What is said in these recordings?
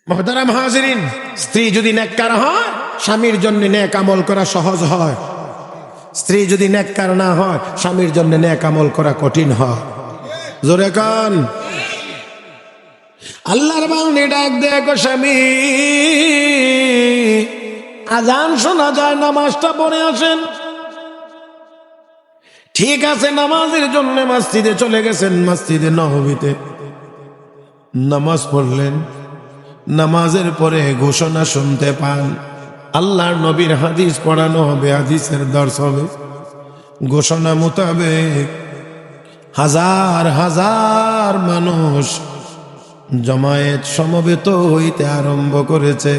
মুহতারাম হাজিরিন, স্ত্রী যদি নেককার হয় স্বামীর জন্য নেক আমল করা সহজ হয়। স্ত্রী যদি নেককার না হয় স্বামীর জন্য নেক আমল করা কঠিন হয়। জোরে কান আল্লাহর বান্দা ডাক দেখো স্বামী, আজান শোনা যায়, নামাজটা পড়ে আসেন। ঠিক আছে, নামাজের জন্য মসজিদে চলে গেছেন, মসজিদে নববীতে নামাজ পড়লেন। নামাজের পরে ঘোষণা শুনতে পান, আল্লাহর নবীর হাদিস পড়ানো হবে, হাদিসের দর্শ হবে। ঘোষণা মোতাবেক হাজার হাজার মানুষ জমায়েত সমবেত হইতে আরম্ভ করেছে।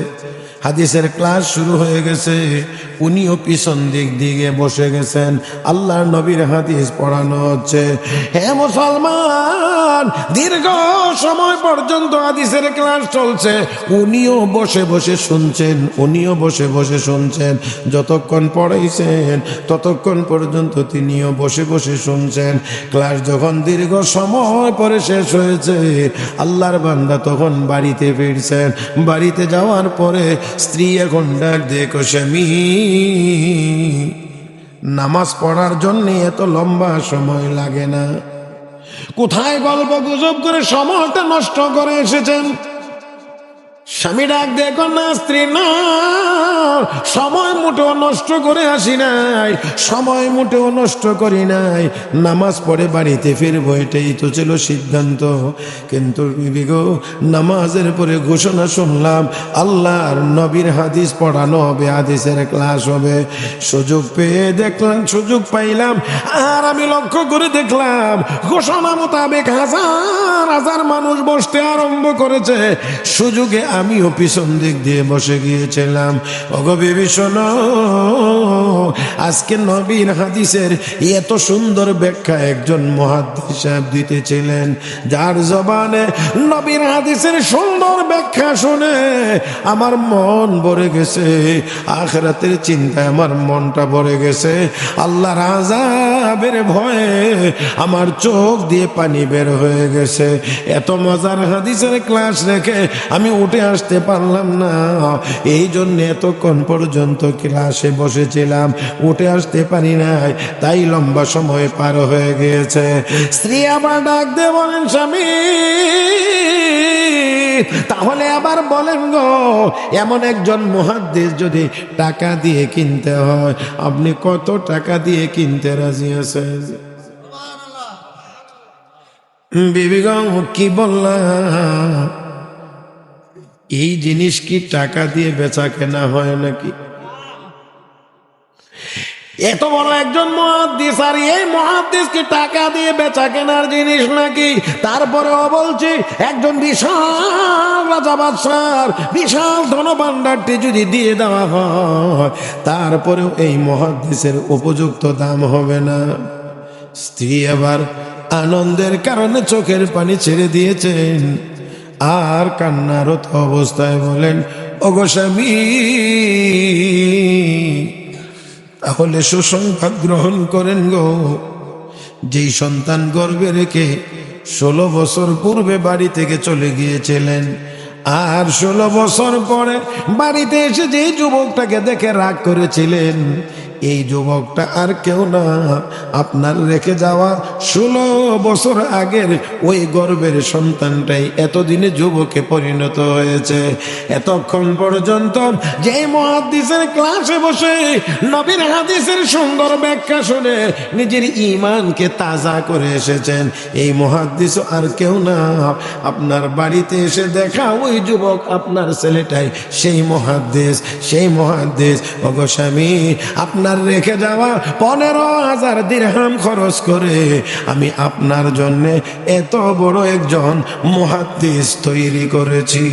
হাদিসের ক্লাস শুরু হয়ে গেছে, উনিও পিছন দিক দিকে বসে গেছেন, আল্লাহর নবীর হাদিস পড়ানো হচ্ছে। হে মুসলমান, দীর্ঘ সময় পর্যন্ত হাদিসের ক্লাস চলছে, উনিও বসে বসে শুনছেন, উনিও বসে বসে শুনছেন। যতক্ষণ পড়াইছেন ততক্ষণ পর্যন্ত তিনিও বসে বসে শুনছেন। ক্লাস যখন দীর্ঘ সময় পরে শেষ হয়েছে, আল্লাহর বান্দা তখন বাড়িতে ফিরছেন। বাড়িতে যাওয়ার পরে স্ত্রী এখন ডাক দেখো স্বামী, নামাজ পড়ার জন্য এত লম্বা সময় লাগে না, কোথায় গল্প গুজব করে সময়টা নষ্ট করে এসেছেন। স্বামী ডাক দেখো না, স্ত্রী না, সময় মোটেও নষ্ট করে আসি নাই, সময় মোটেও নষ্ট করি নাই, নামাজ পড়ে বাড়িতে ফিরবো, এটাই তো ছিল সিদ্ধান্ত। কিন্তু বিবি গো, নামাজের পরে ঘোষণা শুনলাম আল্লাহর নবীর হাদিস পড়ানো হবে, হাদিসের ক্লাস হবে। সুযোগ পেয়ে দেখলাম, সুযোগ পাইলাম, আর আমি লক্ষ্য করে দেখলাম ঘোষণা মোতাবেক হাজার হাজার মানুষ বসতে আরম্ভ করেছে। সুযোগে আমিও পিছন দিক দিয়ে বসে গিয়েছিলাম। ওগো বিবি শোনো, আজকে নবীর হাদিসের এত সুন্দর ব্যাখ্যা একজন মুহাদ্দিস সাহেব দিতেছিলেন, যার জবানে নবীর হাদিসের সুন্দর ব্যাখ্যা শুনে আমার মন ভরে গেছে, আখিরাতের চিন্তায় আমার মনটা ভরে গেছে, আল্লাহর আযাবের ভয়ে আমার চোখ দিয়ে পানি বের হয়ে গেছে। এত মজার হাদিসের ক্লাস রেখে আমি উঠে আসতে পারলাম না, এই জন্য এতক্ষণ পর্যন্ত ক্লাসে বসেছিলাম, উঠে আসতে পারি নাই, তাই লম্বা সময় পার হয়ে গিয়েছে। স্ত্রী আবার ডাক দিয়ে বলেন, স্বামী তাহলে আবার বলেন গো, এমন একজন মুহাদ্দিস যদি টাকা দিয়ে কিনতে হয়, আপনি কত টাকা দিয়ে কিনতে রাজি আছেন? বিবি গো কি বললাম, এই জিনিস কি টাকা দিয়ে বেচা কেনা হয় নাকি? এত বড় একজন মুহাদ্দিস, আর এই মুহাদ্দিস কি টাকা দিয়ে বেচা কেনার জিনিস নাকি? তারপরেও বলছি, একজন বিশাল রাজা বাদশার বিশাল ধনভাণ্ডারটি যদি দিয়ে দেওয়া হয়, তারপরেও এই মুহাদ্দিসের উপযুক্ত দাম হবে না। স্ত্রী আবার আনন্দের কারণে চোখের পানি ছেড়ে দিয়েছেন, আর কান্নারত অবস্থায় বলেন, ওগো স্বামী, তাহলে সুসংবাদ গ্রহণ করেন গো, যেই সন্তান গর্ভে রেখে 16 বছর পূর্বে বাড়ি থেকে চলে গিয়েছিলেন, আর 16 বছর পরে বাড়িতে এসে যে যুবকটাকে দেখে রাগ করেছিলেন, এই যুবকটা আর কেউ না, আপনার রেখে যাওয়া 16 বছর আগের ওই গর্ভের সন্তানটাই এতদিনে যুবকে পরিণত হয়েছে। এতক্ষণ পর্যন্ত যে মুহাদ্দিসের ক্লাসে বসে নবীর হাদিসের সুন্দর ব্যাখ্যা শুনে নিজের ঈমানকে তাজা করে এসেছেন, এই মুহাদ্দিস আর কেউ না, আপনার বাড়িতে এসে দেখা ওই যুবক আপনার ছেলেটাই সেই মুহাদ্দিস, সেই মুহাদ্দিস। ওগো স্বামী, আপনার রেখে যাওয়া 15,000 দিরহাম খরচ করে আমি আপনার জন্য এত বড় একজন মুহাদ্দিস তৈরি করেছি।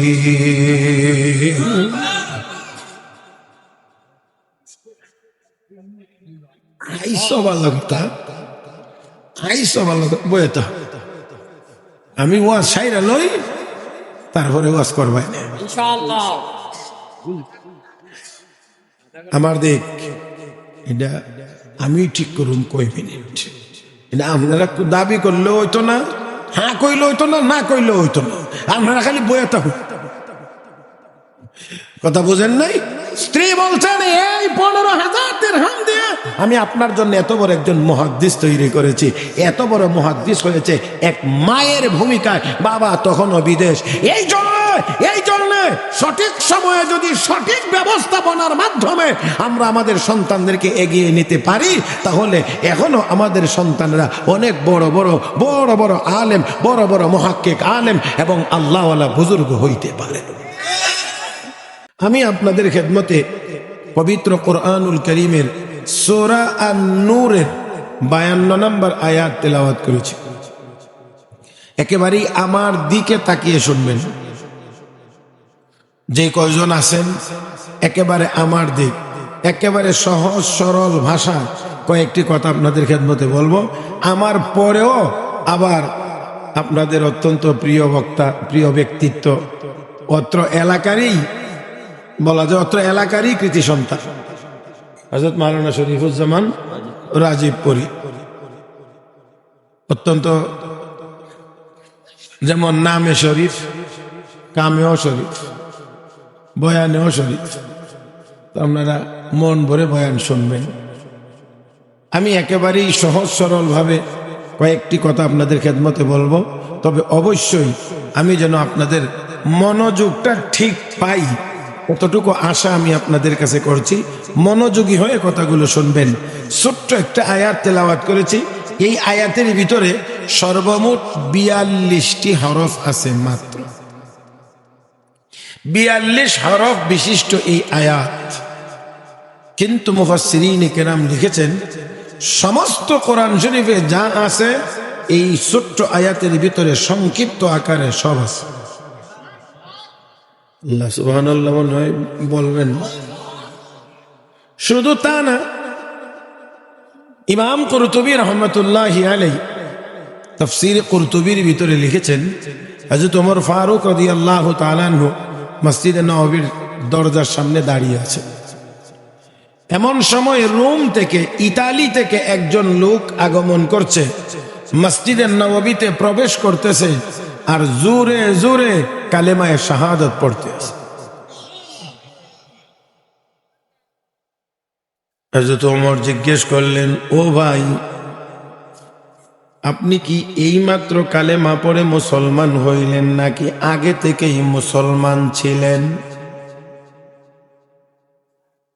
আমি ওয়াজ সাইরা লই, তারপরে ওয়াজ করবাই না ইনশাআল্লাহ। আমার দেখ, এটা আমি ঠিক করুন কই মিনিট, এটা আপনারা দাবি করলে হইতো না, হ্যাঁ কইলে হইতো না, না কইলে হইতো না, আপনারা খালি বইয়া থাকুন। কথা বুঝেন নাই? স্ত্রী বলছেন এই 15,000 দিরহাম দিয়ে আমি আপনার জন্য এত বড় একজন মুহাদ্দিস তৈরি করেছি। এত বড় মুহাদ্দিস হয়েছে এক মায়ের ভূমিকায়, বাবা তখনও বিদেশ। এই জন্য সঠিক সময়ে যদি সঠিক ব্যবস্থাপনার মাধ্যমে আমরা আমাদের সন্তানদেরকে এগিয়ে নিতে পারি, তাহলে এখনো আমাদের সন্তানরা অনেক বড় বড় আলেম, বড় বড় মুহাক্কিক আলেম এবং আল্লাহওয়ালা বুজুর্গ হইতে পারে। আমি আপনাদের খেদমতে পবিত্র কোরআনুল কারীমের সূরা আন-নূরের 52 নম্বর আয়াত তেলাওয়াত করেছি। একেবারেই আমার দিকে তাকিয়ে শুনবেন। যে কয়জন আছেন একেবারে আমার দিক, একেবারে সহজ সরল ভাষা কয়েকটি কথা আপনাদের খেদমতে বলবো। আমার পরেও আবার আপনাদের অত্যন্ত প্রিয় বক্তা, প্রিয় ব্যক্তিত্ব, অত্র এলাকারই বলা যায়, অত্র এলাকারই কৃতি সন্তান হযরত মাওলানা শরীফুজ্জামান রাজীবপুরী। অত্যন্ত যেমন নামে শরীফ, কামেও শরীফ, বয়ানেও শরীফ। তো আপনারা মন ভরে বয়ান শুনবেন। আমি একেবারেই সহজ সরল ভাবে কয়েকটি কথা আপনাদের খেদমতে বলবো, তবে অবশ্যই আমি যেন আপনাদের মনোযোগটা ঠিক পাই, কতটুকু আশা আমি আপনাদের কাছে করছি। মনোযোগী হয়ে কথাগুলো শুনবেন। ছোট্ট একটা আয়াত তেলাওয়াত করেছি। এই আয়াতের ভিতরে সর্বমোট 42টি হরফ আছে, মাত্র 42 হরফ বিশিষ্ট এই আয়াত। কিন্তু মুফাসসিরিন কেরাম লিখেছেন সমস্ত কোরআন শরীফে যা আছে এই ছোট্ট আয়াতের ভিতরে সংক্ষিপ্ত আকারে সব আছে। আল্লাহ সুবহানাল্লাহ মনে হয় বলবেন। শুধু তা না, ইমাম কুরতুবী রাহমাতুল্লাহি আলাইহি তাফসীর কুরতুবীর ভিতরে লিখেছেন হযরত ওমর ফারুক রাদিয়াল্লাহু তাআলা আনহু মসজিদে নববীর দরজার সামনে দাঁড়িয়ে আছেন। এমন সময় রোম থেকে, ইতালি থেকে একজন লোক আগমন করছে, মসজিদে নববীতে প্রবেশ করতেছে আর জোরে জোরে কালেমায়ে শাহাদাত পড়তে আছে। হযরত ওমর জিজ্ঞেস করলেন, ও ভাই, আপনি কি এইমাত্র কালেমা পড়ে মুসলমান হইলেন নাকি আগে থেকেই মুসলমান ছিলেন?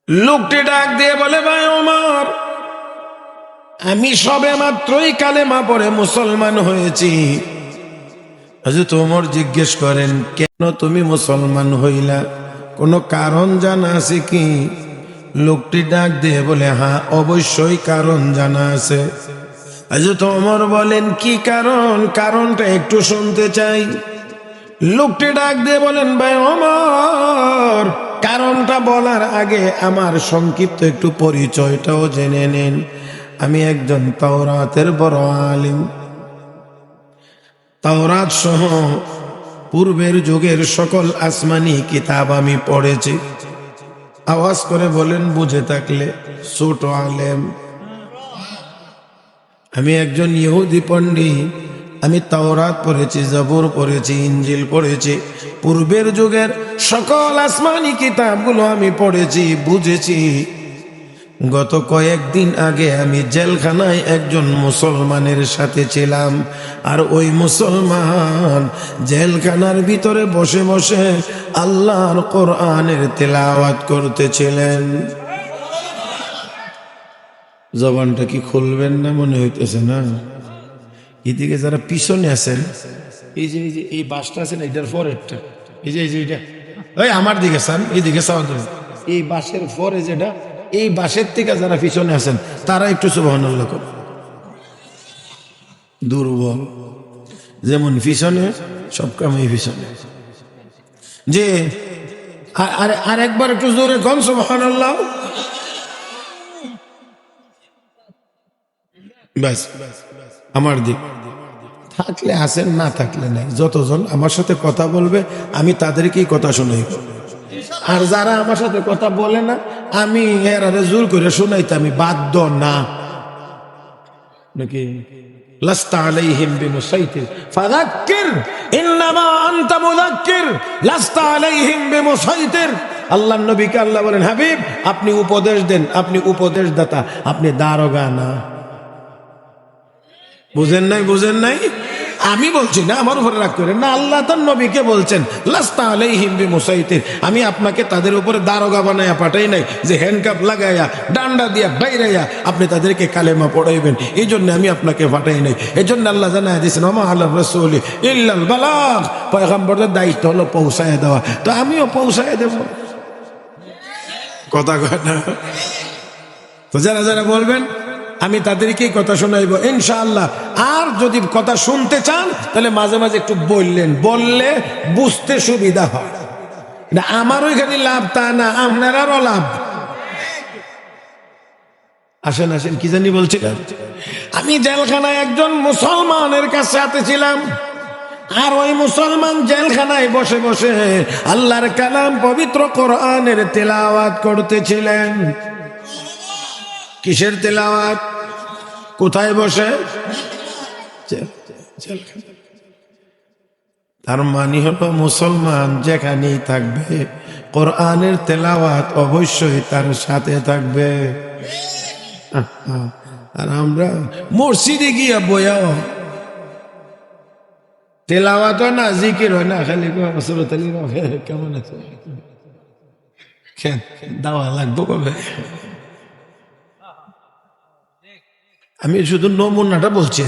লোকটি ডাক দিয়ে বলে, ভাই ওমর, আমি সবে মাত্রই কালেমা পড়ে মুসলমান হয়েছি। হযরত ওমর জিজ্ঞেস করেন, কেন তুমি মুসলমান হইলা? কোনো কারণ জানা আছে কি? লোকটি ডাক দিয়ে বলে, হ্যাঁ, অবশ্যই কারণ জানা আছে। হযরত ওমর বলেন, কি কারণ? কারণটা একটু শুনতে চাই। লোকটি ডাক দিয়ে বলেন, ভাই ওমর, কারণটা বলার আগে আমার সংক্ষিপ্ত একটু পরিচয়টাও জেনে নেন। আমি একজন তাওরাতের বড় আলিম। তাওরাত সহ পূর্বের যুগের সকল আসমানি কিতাব আমি পড়েছি। আওয়াজ করে বলেন বুঝে থাকলে, ছোট আলেম। আমি একজন ইহুদি পণ্ডিত। আমি তাওরাত পড়েছি, জবুর পড়েছি, ইনজিল পড়েছি। পূর্বের যুগের সকল আসমানি কিতাবগুলো আমি পড়েছি, বুঝেছি। গত কয়েকদিন আগে আমি জেলখানায় একজন মুসলমানের সাথে ছিলাম, আর ওই মুসলমান জেলখানার ভিতরে বসে বসে আল্লাহর কোরআনের তেলাওয়াত করতেছিলেন। জবানটা কি খুলবেন না মনে হইতেছে না? এদিকে যারা পিছনে আছেন, এই যে এই বাসটা আছেন, এটার পরেরটা, এই যে এটা, ওই আমার দিকে চান, এইদিকে চাওয়া, এই বাসের পরে যেটা, এই বাসের থেকে যারা পিছনে আছেন তারা একটু সুবহানাল্লাহ করুন। দুর্বল যেমন পিছনে, সব কামই পিছনে। যে আর একবার একটু জোরে কোন সুবহানাল্লাহ। ব্যাস, আমার দিক থাকলে আসেন, না থাকলে নাই। যতজন আমার সাথে কথা বলবে আমি তাদেরকেই কথা শোনাই, আর যারা আমার সাথে কথা বলে না আমি এরা জোর করে শোনাইতে আমি বাধ্য না। নাকি লাস্তা আলাইহিম বিমুসাইতির ফাযাক্কির ইন্নামা আনতা মুযাক্কির লাস্তা আলাইহিম বিমুসাইতির। আল্লাহর নবীকে আল্লাহ বলেন, হাবিব আপনি উপদেশ দেন, আপনি উপদেশদাতা, আপনি দারোগা না। বুঝেন নাই? বুঝেন নাই? আমি বলছি না, আমার উপরে রাগ করেন না, আল্লাহ তার নবীকে বলছেন লাস্তা আলাইহিম বিমুসাইতির, আমি আপনাকে তাদের উপরে দারোগা বানায়া পাঠাই নাই যে হ্যান্ডকাপ লাগাইয়া ডান্ডা দিয়া বাইরাইয়া আপনি তাদেরকে কালেমা পড়াইবেন, এই জন্য আমি আপনাকে পাঠাই নাই। এই জন্য আল্লাহ জানায় দিয়েছেন ওমা আলা রাসূলি ইল্লাল বালাগ, পয়গম্বরের দায়িত্ব হলো পৌঁছায় দেওয়া, তো আমিও পৌঁছায় দেব। কথা কয় না? তো যারা যারা বলবেন আমি তাদেরকেই কথা শোনাইব ইনশাআল্লাহ। আর যদি কথা শুনতে চান তাহলে মাঝে মাঝে একটু বললেন, বললে বুঝতে সুবিধা হয়। না আমারও এখানে লাভ তা না, আপনারারও লাভ। আসেন আসেন, কি জানি বলছিলাম, আমি জেলখানায় একজন মুসলমানের কাছে ছিলাম, আর ওই মুসলমান জেলখানায় বসে বসে আল্লাহর কালাম পবিত্র কোরআনের তেলাওয়াত করতেছিলেন। কিসের তেলাওয়াত? কোথায় বসে? তার মানে হলো মুসলমান যেখানেই থাকবে কোরআনের তেলাওয়াত অবশ্যই তার সাথে থাকবে। আর আমরা মসজিদে গিয়া বয়াও তেলাওয়াত হয় না, জিকির হয় না, খালি কেমন আছে দাওয়া লাগবো কবে? আমি শুধু নমুনাটা বলছি,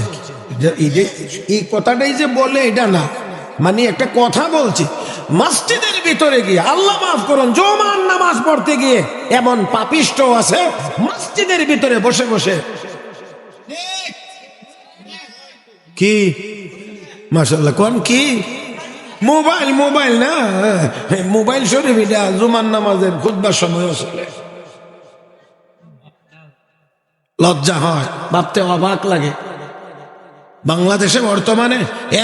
এই কথাটাই যে বলে এটা না, মানে একটা কথা বলছি। মসজিদের ভিতরে গিয়ে আল্লাহ মাফ করুন, জুমার নামাজ পড়তে গিয়ে এমন পাপিষ্ট আছে মসজিদের ভিতরে বসে বসে কি মাশাআল্লাহ কোন কি মোবাইল, মোবাইল না মোবাইল শরীফ, এটা জুমার নামাজের খুতবার সময় আসলে লজ্জা হয়, ভাবতে অবাক লাগে। বাংলাদেশে বর্তমানে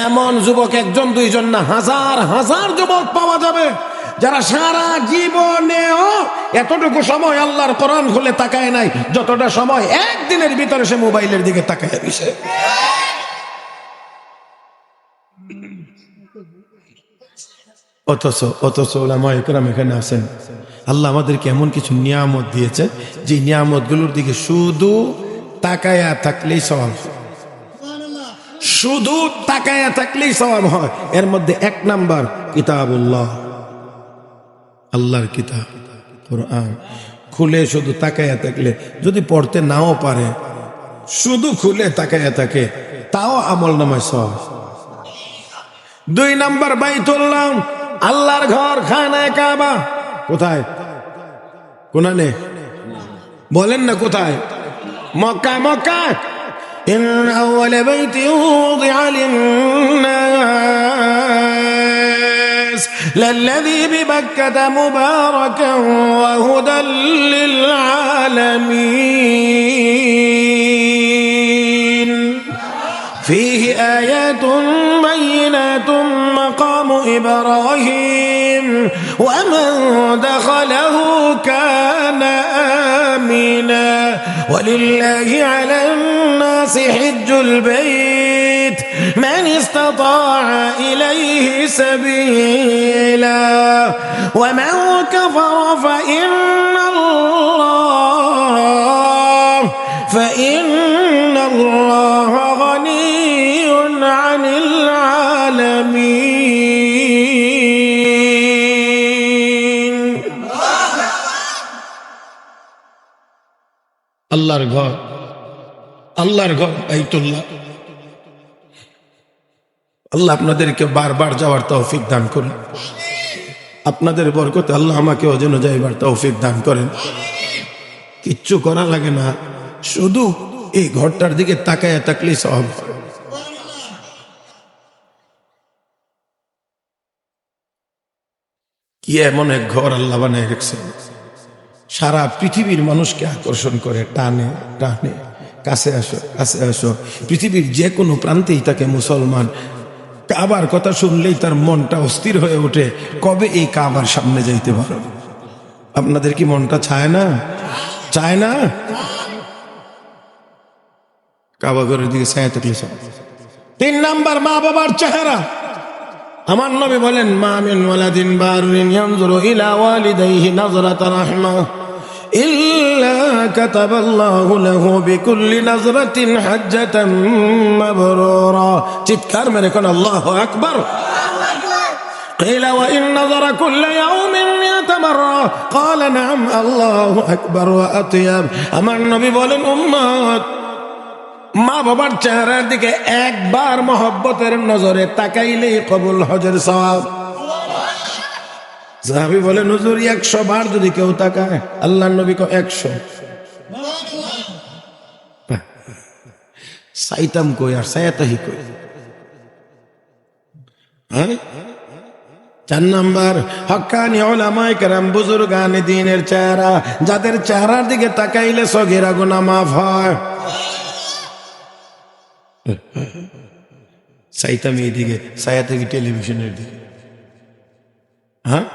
এমন যুবক একজন দুইজন না, হাজার হাজার যুবক পাওয়া যাবে যারা সারা জীবনেও এতটুকু সময় আল্লাহর কোরআন খুলে তাকায় নাই যতটা সময় একদিনের ভিতরে সে মোবাইলের দিকে তাকায় দিছে। অথচ ওলামায়ে কেরাম এখানে আছেন, আল্লাহ আমাদেরকে এমন কিছু নিয়ামত দিয়েছে যে নিয়ামত গুলোর দিকে শুধু তাকায়া থাকলেই সওয়াব, শুধু তাকায়া থাকলেই সওয়াব হয়। এর মধ্যে এক নাম্বার কিতাবুল্লাহ, আল্লাহর কিতাব কোরআন খুলে শুধু তাকায়া থাকলে, যদি পড়তে নাও পারে শুধু খুলে তাকায়া থাকে তাও আমল নামায় সওয়াব। দুই নাম্বার বাইতুল্লাহ, আল্লাহর ঘর, খানায়ে কাবা। কোথায়? কোনানে বলেন না কোথায়? মক্কা। মক্কা ইন আউয়াল বাইতি উযিআ লিন-নাস লাল্যযী বিবাক্কাতা মুবারাকান ওয়া হুদাল লিল আলামিন ফীহি আয়াতুন বাইয়িনাতুন মাকামু ইব্রাহিম ওয়া মান দাখালাহু কানা আমিনা ওয়ালিল্লাহি আলান নাসি হিজ্জুল বাইত মান ইসতাতাআ ইলাইহি সাবিলা ওয়া মান কাফারা ফাইন্নাল্লাহ গানিয়্যুন আনিল আলামিন। আল্লাহর ঘর, আল্লাহর ঘর বাইতুল্লাহ। আল্লাহ আপনাদেরকে বারবার যাওয়ার তৌফিক দান করুন, আপনাদের বরকতে আল্লাহ আমাকে যেন যাইবার তৌফিক দান করেন। কিচ্ছু করা লাগে না, শুধু এই ঘরটার দিকে তাকায় থাকলেই সওয়াব। কি এমন এক ঘর আল্লাহ বানায় রেখেছেন, সারা পৃথিবীর মানুষকে আকর্ষণ করে, টানে টানে, কাছে আসো কাছে আসো। পৃথিবীর যে কোনো প্রান্তেই তাকে মুসলমান, কাবার কথা শুনলেই তার মনটা অস্থির হয়ে ওঠে, কবে এই কাবার সামনে যাইতে পারো। আপনাদের কি মনটা চায় না? চায় না? কাবা ঘরের দিকে ছায়া থাকলে সব। 3 নাম্বার মা বাবার চেহারা। আমার নবী বলেন, মা মিন ওয়ালাদিন বারুন ইয়ানজুরু ইলা ওয়ালিদাইহি নাযরাতা রাহমা ইল্লা কাতাবাল্লাহু লাহু বিকুল্লি নাযরাতিন হাজ্জাতাম মাবরুরা। চিৎকার মেরে কোন আল্লাহু আকবার। قيل وإن نظر كل يوم يتمرى قال نعم الله أكبر وأطيب। আমার নবী বলেন, উম্মত মা বাবার চেহারার দিকে একবার মহব্বতের নজরে তাকাইলেই কবুল হজের সওয়াব। সাহাবী বলেন, হুজুর 100 বার যদি কেউ তাকায়, আল্লাহর নবী কয় 100 সাইতাম কই আর সায়াতাহি কই। হ্যাঁ। 4 নাম্বার হক্কানি উলামায়ে কেরাম বুজুর্গানে দ্বীনের চেহারা, যাদের চেহারার দিকে তাকাইলে সগীরা গুনাহ মাফ হয়। সাইতাম এইদিকে, সায়াতে কি টেলিভিশনের দিকে। হ্যাঁ,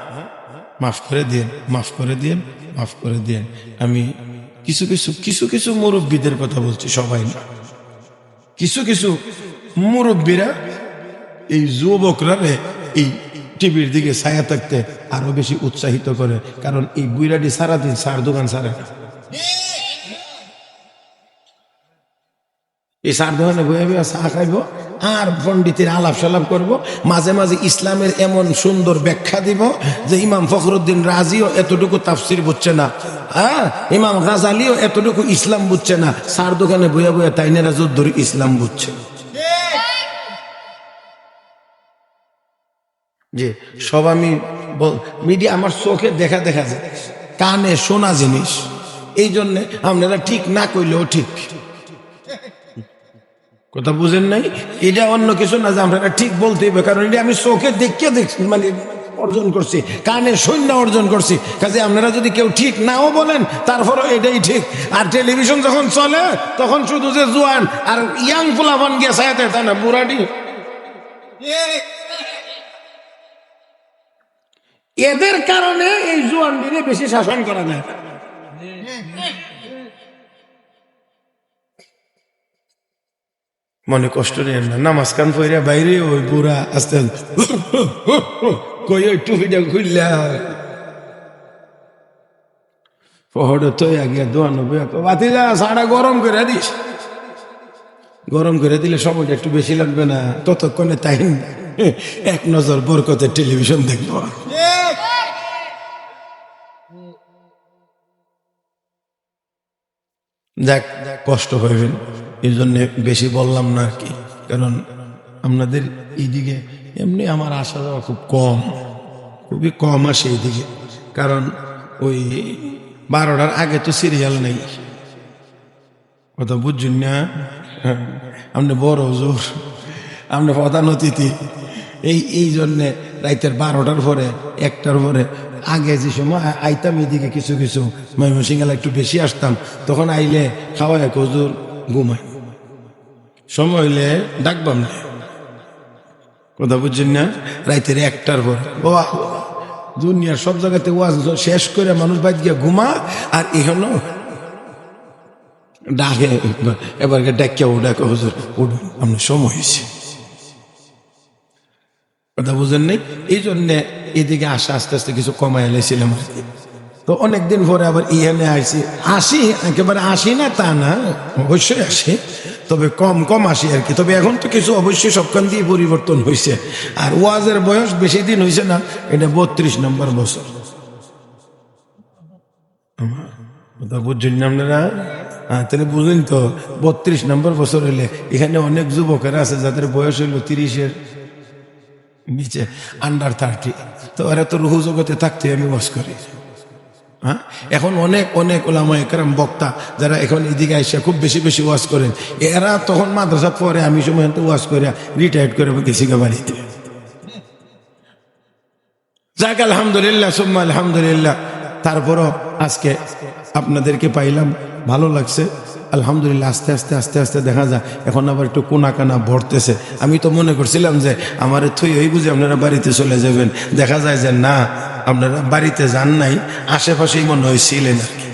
মাফ করে দিন, মাফ করে দিন, মাফ করে দিন। আমি কিছু কিছু মুরব্বীদের কথা বলছি, সবাই না। কিছু কিছু মুরব্বীরা এই যুবকরা এই টিভির দিকে ছায়া থাকতে আরো বেশি উৎসাহিত করে, কারণ এই বুইরাটি সারাদিন সার দোকান সারা, এই সার দোকানে বয়ে বয়ে চা খাইব আর পণ্ডিতের আলাপ সালাপ করবো, মাঝে মাঝে ইসলামের এমন সুন্দর ব্যাখ্যা দিব যে ইমাম ফখরুদ্দিন রাজিও এতটুকু তাফসির বুঝছে না, হ্যাঁ, ইমাম গাজালিও এতটুকু ইসলাম বুঝছে না, সার দোকানে বয়ে বয়ে তাইনেরা যুদ্ধর ইসলাম বুঝছে। যে সব আমি মিডিয়া আমার চোখে দেখা যায়, কানে শোনা জিনিস, এই জন্য আপনারা ঠিক না কইলেও ঠিক। কথা বুঝেন নাই? এটা অন্য কিছু না যে আপনারা ঠিক বলতে হবে, কারণ এটা আমি চোখে দেখিয়ে দেখছি, মানে অর্জন করছি, কানে শূন্য অর্জন করছি। কাজে আপনারা যদি কেউ ঠিক নাও বলেন, তারপরও এটাই ঠিক। আর টেলিভিশন যখন চলে তখন শুধু যে জোয়ান আর ইয়াং ফুলাফান গিয়ে ছায়াতে, তা না বুড়াটি। এদের কারণে এই জোয়ান দিনে বেশি শাসন করা যায়। মনে কষ্ট নেই না, নামাজ কান পড়ে বাইরে ওই বুড়া আস্তে কই ওই টুপিটা খুললা পহড়ে তো আগে দোয়ানো বাতি যা সাড়া গরম করে দিস, গরম করে দিলে সময়টা একটু বেশি লাগবে না, ততক্ষণে তাই এক নজর বরকতের টেলিভিশন দেখবো। যাক, কষ্ট হইবেন, এই জন্য বেশি বললাম না আর কি, কারণ আপনাদের এইদিকে এমনি আমার আসা যাওয়া খুব কম, খুবই কম আসে এইদিকে, কারণ ওই 12টার আগে তো সিরিয়াল নেই। কথা বুঝছেন না? আপনি বড় হুজুর, আপনি প্রধান অতিথি, এই জন্যে রাইতের 12টার পরে 1টার পরে আগে যে সময় আইতাম এদিকে কিছু কিছু ময়মনসিংহে একটু বেশি আসতাম, তখন আইলে খাওয়ায় হুজুর ঘুমায়, সময় হইলে ডাকবাম না। কথা বুঝছেন না? রাইতের 1টার পর বাবা দুনিয়ার সব জায়গাতে ওয়াজ শেষ করে মানুষ বাইরে গিয়ে ঘুমা, আর এখানে ডাকে, এবার ডাকিয়া ডাকে হুজুর উঠুন, আপনার সময় হয়েছে। কথা বুঝেন নাই? এই জন্যে এদিকে আসা আস্তে আস্তে কিছু কমাই এলেছিলাম আর কি। তো অনেকদিন পরে আবার ইহানে আসি, একেবারে আসি না তা না, অবশ্যই আসি, তবে কম কম আসি আর কি। তবে এখন তো কিছু অবশ্যই সবখান দিয়ে পরিবর্তন হয়েছে, আর ওয়াজের বয়স বেশি দিন হয়েছে না, এটা 32 নম্বর বছর। কথা বুঝছেন না আপনারা? হ্যাঁ, তাহলে বুঝলেন তো, 32 নম্বর বছর হলে এখানে অনেক যুবকেরা আছে যাদের বয়স হইল 30-এর নিচে, আন্ডার 30, তো ওরা তো রুহু জগতে থাকতে আমি ওয়াজ করি। হ্যাঁ, এখন অনেক অনেক ওলামায়ে কেরাম বক্তা যারা এখন এদিকে এসে খুব বেশি বেশি ওয়াজ করেন, এরা তখন মাদ্রাসা পরে আমি সময় ওয়াজ করে রিটায়ার্ড করে গেছি বাড়িতে। যাক, আলহামদুলিল্লাহ সুম্মা আলহামদুলিল্লাহ। তারপরও আজকে আপনাদেরকে পাইলাম, ভালো লাগছে আলহামদুলিল্লাহ। আস্তে আস্তে আস্তে আস্তে দেখা যায় এখন আবার একটু কোনা কানা ভরতেছে। আমি তো মনে করছিলাম যে আমার থই ওই বুঝে আপনারা বাড়িতে চলে যাবেন, দেখা যায় যে না, আপনারা বাড়িতে যান নাই, আশেপাশেই মনে হয় ছিলেন আর কি।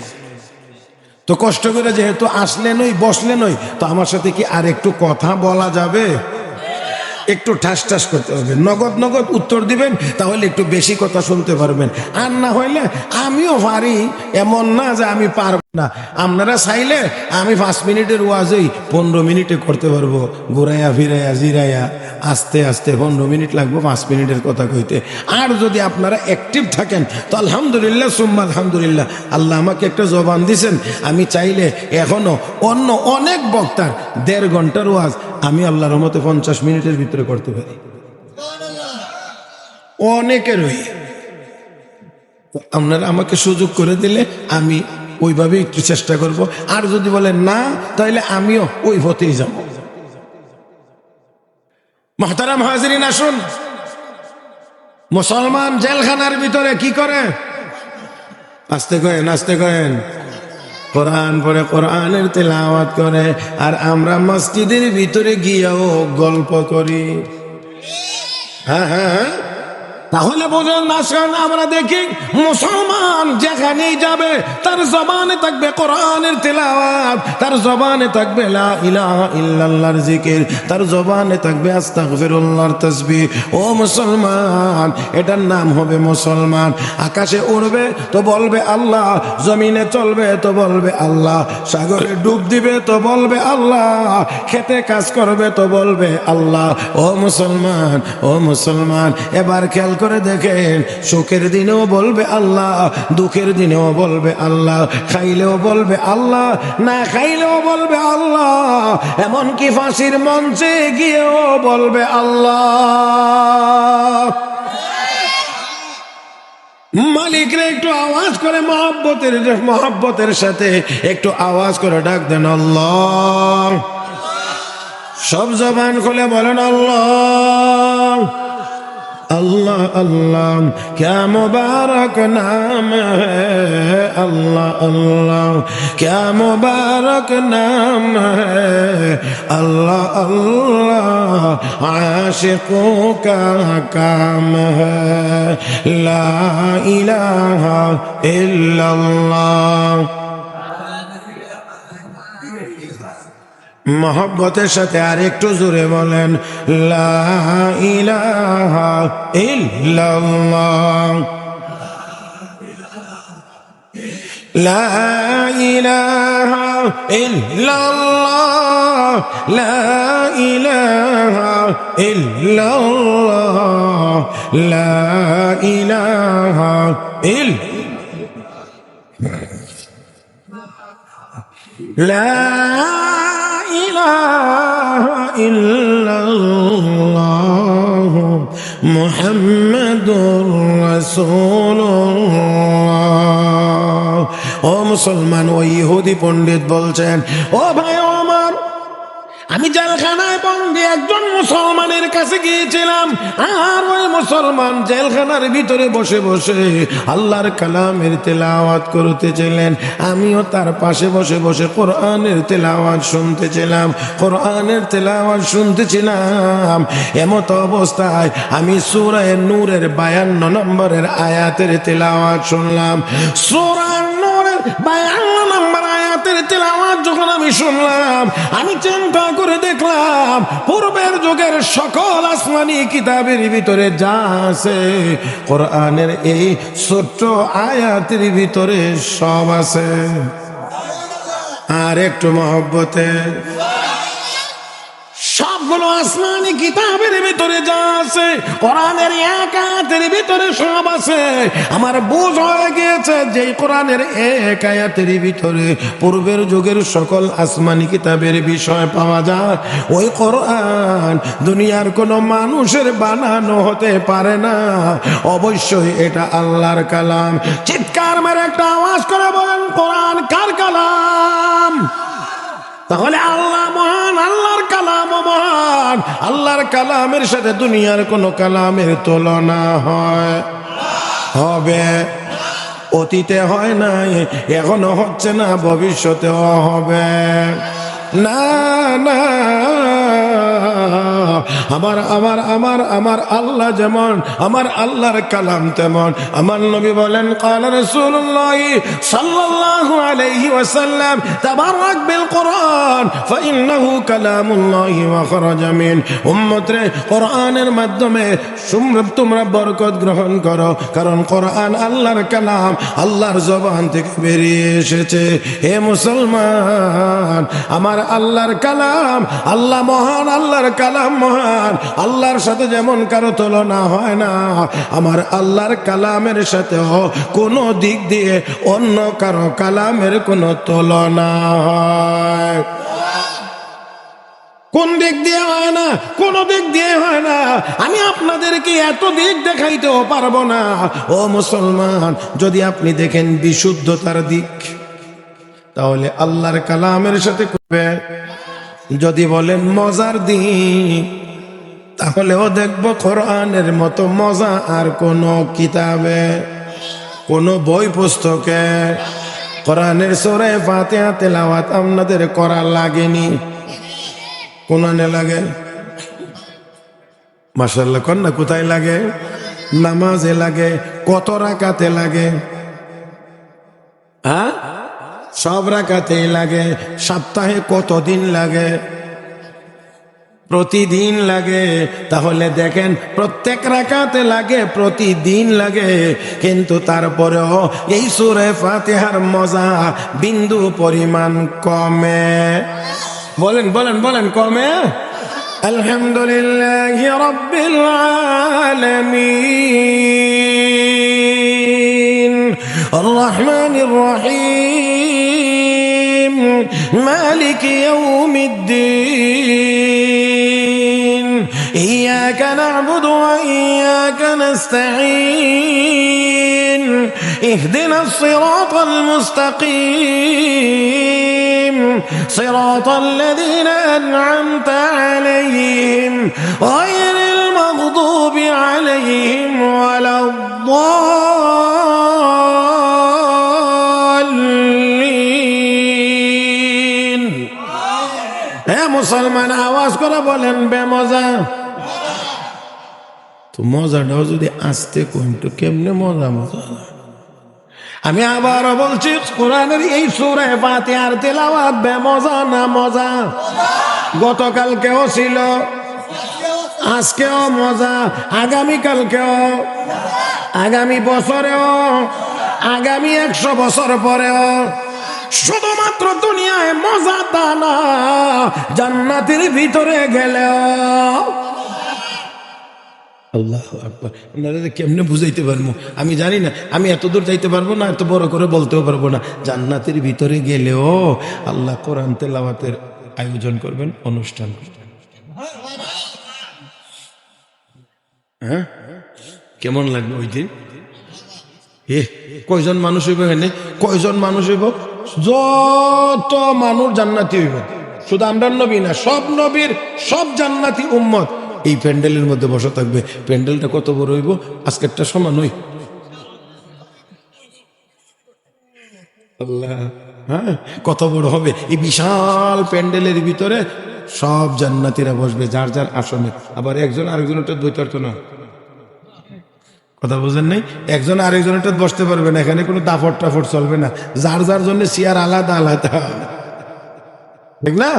তো কষ্ট করে যেহেতু আসলেনই বসলেনই, তো আমার সাথে কি আর একটু কথা বলা যাবে? একটু ঠাস ঠাস করতে হবে, নগদ নগদ উত্তর দিবেন, তাহলে একটু বেশি কথা শুনতে পারবেন। আর না হইলে আমিও পারি, এমন না যে আমি পারবো না। আপনারা চাইলে আমি 5 মিনিটের ওয়াজই 15 মিনিটে করতে পারবো, ঘুরাইয়া ফিরাইয়া জিরাইয়া আস্তে আস্তে 15 মিনিট লাগবো 5 মিনিটের কথা কইতে। আর যদি আপনারা অ্যাক্টিভ থাকেন তো আলহামদুলিল্লাহ সুম্মা আলহামদুলিল্লাহ, আল্লাহ আমাকে একটা জবান দিছেন। আমি চাইলে এখনো অন্য অনেক বক্তার 1.5 ঘন্টার ওয়াজ আমি আল্লাহর রহমতে 50 মিনিটের ভিতরে করতে পারি, অনেকেরই। আপনারা আমাকে সুযোগ করে দিলে আমি ওইভাবে একটু চেষ্টা করব। আর যদি বলেন না, তাহলে আমিও ওই পথেই যাব। মুহতারাম হাজিরিন, আসুন, মুসলমান জেলখানার ভিতরে কি করে? আস্তে করেন কোরআন পড়ে, কোরআনের তেলাওয়াত করে। আর আমরা মসজিদের ভিতরে গিয়েও গল্প করি। হ্যাঁ, তাহলে বোঝেন না, আমরা দেখি মুসলমান যেখানেই যাবে তার জবানে থাকবে কোরআনের তেলাওয়াত, তার জবানে থাকবে লা ইলাহা ইল্লাল্লাহর জিকির, তার জবানে থাকবে আস্তাগফিরুল্লাহর তাসবিহ। ও মুসলমান, এটার নাম হবে মুসলমান। আকাশে উড়বে তো বলবে আল্লাহ, জমিনে চলবে তো বলবে আল্লাহ, সাগরে ডুব দিবে তো বলবে আল্লাহ, খেতে কাজ করবে তো বলবে আল্লাহ। ও মুসলমান, এবার খেয়াল করে দেখেন, সুখের দিনেও বলবে আল্লাহ, দুঃখের দিনেও বলবে আল্লাহ, খাইলেও বলবে আল্লাহ, না খাইলেও বলবে আল্লাহ, এমনকি ফাঁসির মঞ্চে গিয়েও বলবে আল্লাহ। মালিকরে একটু আওয়াজ করে মহব্বতের সাথে একটু আওয়াজ করে ডাক দেন আল্লাহ। সব জবান খুলে বলেন আল্লাহ। अल्लाह अल्लाह क्या मुबारक नाम है, अल्लाह अल्लाह क्या मुबारक नाम है, अल्लाह अल्लाह आशिकों का काम है, ला इलाहा इल्लल्लाह। मोहब्बतेर साथे आर एकटू जोरे बोलेन ला इलाहा इल्लल्लाह, ला इलाहा इल्लल्लाह, ला इलाहा इल्लल्लाह, ला इलाहा ला ইলাহা ইল্লাল্লাহ মুহাম্মাদুর রাসূলুল্লাহ। ও মুসলমান, ওই ইহুদি পণ্ডিত বলছেন, ও ভাই আমার, আমি জেলখানায় বন্দি একজন মুসলমানের কাছে গিয়েছিলাম, আর ওই মুসলমান জেলখানার ভিতরে বসে বসে আল্লাহর কালামের তেলাওয়াত করতেছিলেন। আমিও তার পাশে বসে বসে কোরআনের তেলাওয়াত শুনতেছিলাম, কোরআনের তেলাওয়াত শুনতেছিলাম। এমত অবস্থায় আমি সূরা নূরের 52 নম্বরের আয়াতের তেলাওয়াত শুনলাম। সূরা নূরের 52 নম্বর আয়াতের তেলাওয়াত যখন আমি শুনলাম, আমি চিন্তা করে দেখলাম পূর্বের যুগের সকল আসমানি কিতাবের ভিতরে যা আছে, কোরআনের এই ছোট্ট আয়াতের ভিতরে সব আছে। আর একটু মহব্বতে, সবগুলো আসমানি কিতাবের ভিতরে যা আছে, কোরআনের এক আয়াতের ভিতরে সব আছে। আমার বুঝ হয়ে গিয়েছে যে কোরআনের এক আয়াতের ভিতরে পূর্বের যুগের সকল আসমানি কিতাবের বিষয় পাওয়া যায়। ওই কোরআন দুনিয়ার কোনো মানুষের বানানো হতে পারে না, অবশ্যই এটা আল্লাহর কালাম। চিৎকার মেরে একটা আওয়াজ করে বলেন, কোরআন কার কালাম? তাহলে আল্লাহ মহান, আল্লাহর কালাম মহান। আল্লাহর কালামের সাথে দুনিয়ার কোনো কালামের তুলনা হবে? অতীতে হয় নাই, এখনো হচ্ছে না, ভবিষ্যতেও হবে না না, আমার আমার আমার আমার আল্লাহ যেমন, আমার আল্লাহর কালাম তেমন। আমার নবী বলেন, ক্বালা রাসূলুল্লাহ সাল্লাল্লাহু আলাইহি ওয়াসাল্লাম, তাবাররাক বিল কোরআন ফাইন্নাহু কালামুল্লাহি ওয়া খরাজা মিন। উম্মত রে, কোরআনের মাধ্যমে তোমরা বরকত গ্রহণ করো, কারণ কোরআন আল্লাহর কালাম, আল্লাহর জবান থেকে বেরিয়ে এসেছে। হে মুসলমান, আমার আল্লাহর কালাম, আল্লাহ মহান, আল্লাহর কালাম মহান। আল্লাহর সাথে যেমন কারো তুলনা হয় না, আমার আল্লাহর কালামের সাথেও কোনো দিক দিয়ে অন্য কারো কালামের কোনো তুলনা হয়? কোন দিক দিয়ে হয় না? কোন দিক দিয়ে হয় না। আমি আপনাদেরকে এত দিক দেখাইতেও পারবো না। ও মুসলমান, যদি আপনি দেখেন বিশুদ্ধতার দিক, তাহলে আল্লাহর কালামের সাথে করবে। যদি বলেন মজার দিক, তাহলেও দেখবো কোরআনের মতো মজা আর কোন কিতাবে, কোন বই পুস্তকে কোরআনের সূরা ফাতিহা তেলাওয়াত আপনাদের করা লাগেনি? কোরআনে লাগে? মাশাআল্লাহ, কোন না কোথায় লাগে? নামাজে লাগে। কত রাকাতে লাগে? হ্যাঁ, সব রাকাতেই লাগে। সপ্তাহে কতদিন লাগে? প্রতিদিন লাগে। তাহলে দেখেন, প্রত্যেক রাকাতে লাগে, প্রতিদিন লাগে, কিন্তু তারপরেও এই সূরা ফাতিহার মজা বিন্দু পরিমাণ কমে। বলেন বলেন বলেন, কমে? আলহামদুলিল্লাহি রাব্বিল আলামিন আর রহমানির রহিম মালিকি ইয়াউমিদ্দিন ইয়্যাকা না'বুদু ওয়া ইয়্যাকা নাস্তাঈন ইহদিনাস সিরাতাল মুস্তাকিম সিরাতাল লাযীনা আন'আমতা আলাইহিম গায়রিল মাগদুবি আলাইহিম ওয়ালাদ-দাল্লিন। হে মুসলমান, আওয়াজ করে বলেন, বেমজা? তো মজাটাও যদি আসতে কোন, তো কেমনে মজা? মজা আমি আবারও বলছি, কোরআনের এই সূরা ফাতিহার তেলাওয়াত বেমজা না মজা? গতকালকেও ছিল, আজকেও মজা, আগামীকালকেও, আগামী বছরেও, আগামী 100 বছর পরেও। শুধুমাত্র দুনিয়ায় মজা তা না, জান্নাতের ভিতরে গেলেও। আল্লাহু আকবার। আপনারা কেমনে বুঝাইতে পারবো আমি জানি না। আমি এত দূর যাইতে পারবো না, এত বড় করে বলতেও পারবো না। জান্নাতের ভিতরে গেলেও আল্লাহ কোরআন তেলাওয়াতের আয়োজন করবেন, অনুষ্ঠান করবেন। হ্যাঁ, কেমন লাগবে ওই দিন? কয়জন মানুষ হইব এখানে? কয়জন মানুষ হইব? যত মানুষ জান্নাতি হইব। শুধু আমরা নবী না, সব নবীর সব জান্নাতি উম্মত এই প্যান্ডেলের মধ্যে বসে থাকবে। প্যান্ডেলটা কত বড় হইব? আজকেরটা সমান হই। আল্লাহ, হ্যাঁ, কত বড় হবে এই বিশাল প্যান্ডেলের ভিতরে। সব জান্নাতীরা বসবে যার যার আসনে। আবার একজন আরেকজনটা দ্বৈতার্থ না, কথা বুঝেন নাই? একজন আরেকজনটা বসতে পারবে না, এখানে কোনো দাফট টাফট চলবে না। যার যার জন্য চেয়ার আলাদা আলাদা, ঠিক না?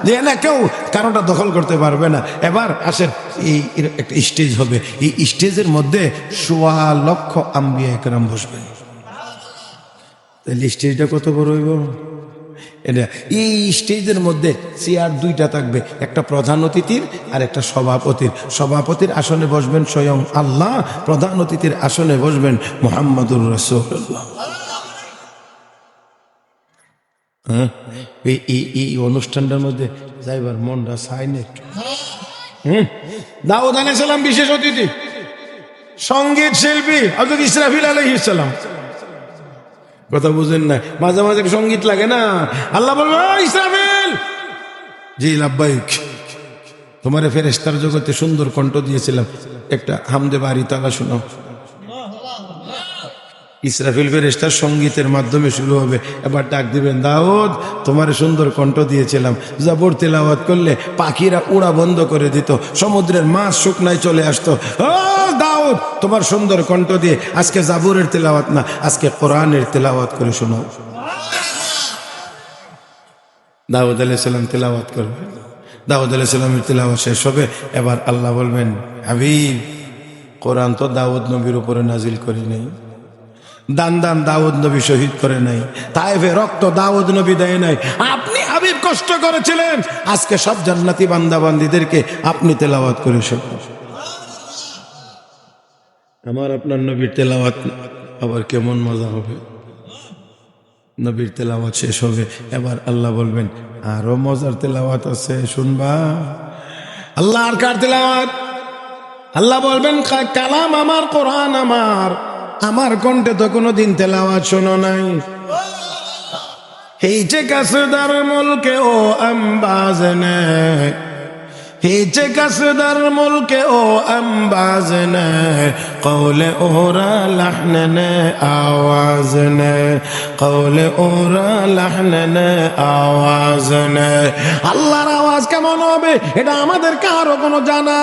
যে না কেউ কারোটা দখল করতে পারবে না। এবার আসেন, এই একটা স্টেজ হবে। এই স্টেজের মধ্যে 1.25 লক্ষ আম্বিয়া একরাম বসবেন। তাহলে স্টেজটা কত বড় হইব? এটা এই স্টেজের মধ্যে চেয়ার 2টা থাকবে, একটা প্রধান অতিথির আর একটা সভাপতির। সভাপতির আসনে বসবেন স্বয়ং আল্লাহ, প্রধান অতিথির আসনে বসবেন মুহাম্মদুর রাসূলুল্লাহ। হ্যাঁ, এই অনুষ্ঠানটার মধ্যে যাইবার মনটা চাই না একটু? দাউদ আলাইহিস সালাম বিশেষ অতিথি, সঙ্গীত শিল্পী হযরত ইসরাফিল আলাইহিস সালাম। কথা বুঝেন না? মাঝে মাঝে সঙ্গীত লাগে না? আল্লাহ বলবে, ইসরাফিল। জি লাব্বাইক। তোমার ফেরেশতার জগতে সুন্দর কণ্ঠ দিয়েছিলাম, একটা হামদে বাড়ি তালা শোনাও। ইসরাফিল ফেরেশতার সঙ্গীতের মাধ্যমে শুরু হবে। এবার ডাক দিবেন, দাউদ তোমার সুন্দর কণ্ঠ দিয়েছিলাম, জাবুর তেলাওয়াত করলে পাখিরা উড়া বন্ধ করে দিত, সমুদ্রের মাছ শুকনায় চলে আসতো। ও দাউদ, তোমার সুন্দর কণ্ঠ দিয়ে আজকে জাবুরের তেলাওয়াত না, আজকে কোরআনের তেলাওয়াত করে শোনাও। দাউদ আলাইহিস সালাম তেলাওয়াত করবে। দাউদ আলাইহিস সালামের তেলাওয়াত শেষ হবে। এবার আল্লাহ বলবেন, হাবিব, কোরআন তো দাউদ নবীর উপরে নাজিল করি নাই, দান দাউদ নবী শহীদ করে নাই, তায়েফে রক্ত দাউদ নবী দেয় নাই, আপনি হাবিব কষ্ট করেছিলেন, আজকে সব জান্নাতি বান্দা বান্দীদেরকে আপনি তেলাওয়াত করে শোনান। আমার আপনার নবীর তেলাওয়াত আবার কেমন মজা হবে। নবীর তেলাওয়াত শেষ হবে। এবার আল্লাহ বলবেন, আরো মজার তেলাওয়াত আছে, শুনবা? আল্লাহ আর কার তেলাওয়াত? আল্লাহ বলবেন, কালাম আমার, কোরআন আমার, আমার কণ্ঠে তো কোনোদিন তেলাওয়াত শোনো নাই। হিচে কাসদার মুলকে ও আম্বাজনে, হিচে কাসদার মুলকে ও আম্বাজনে, কৌলে ওরা লাহনে আওয়াজনে, কৌলে ওরা লাহনে আওয়াজনে। আল্লাহর আওয়াজ কেমন হবে এটা আমাদের কারো কোনো জানা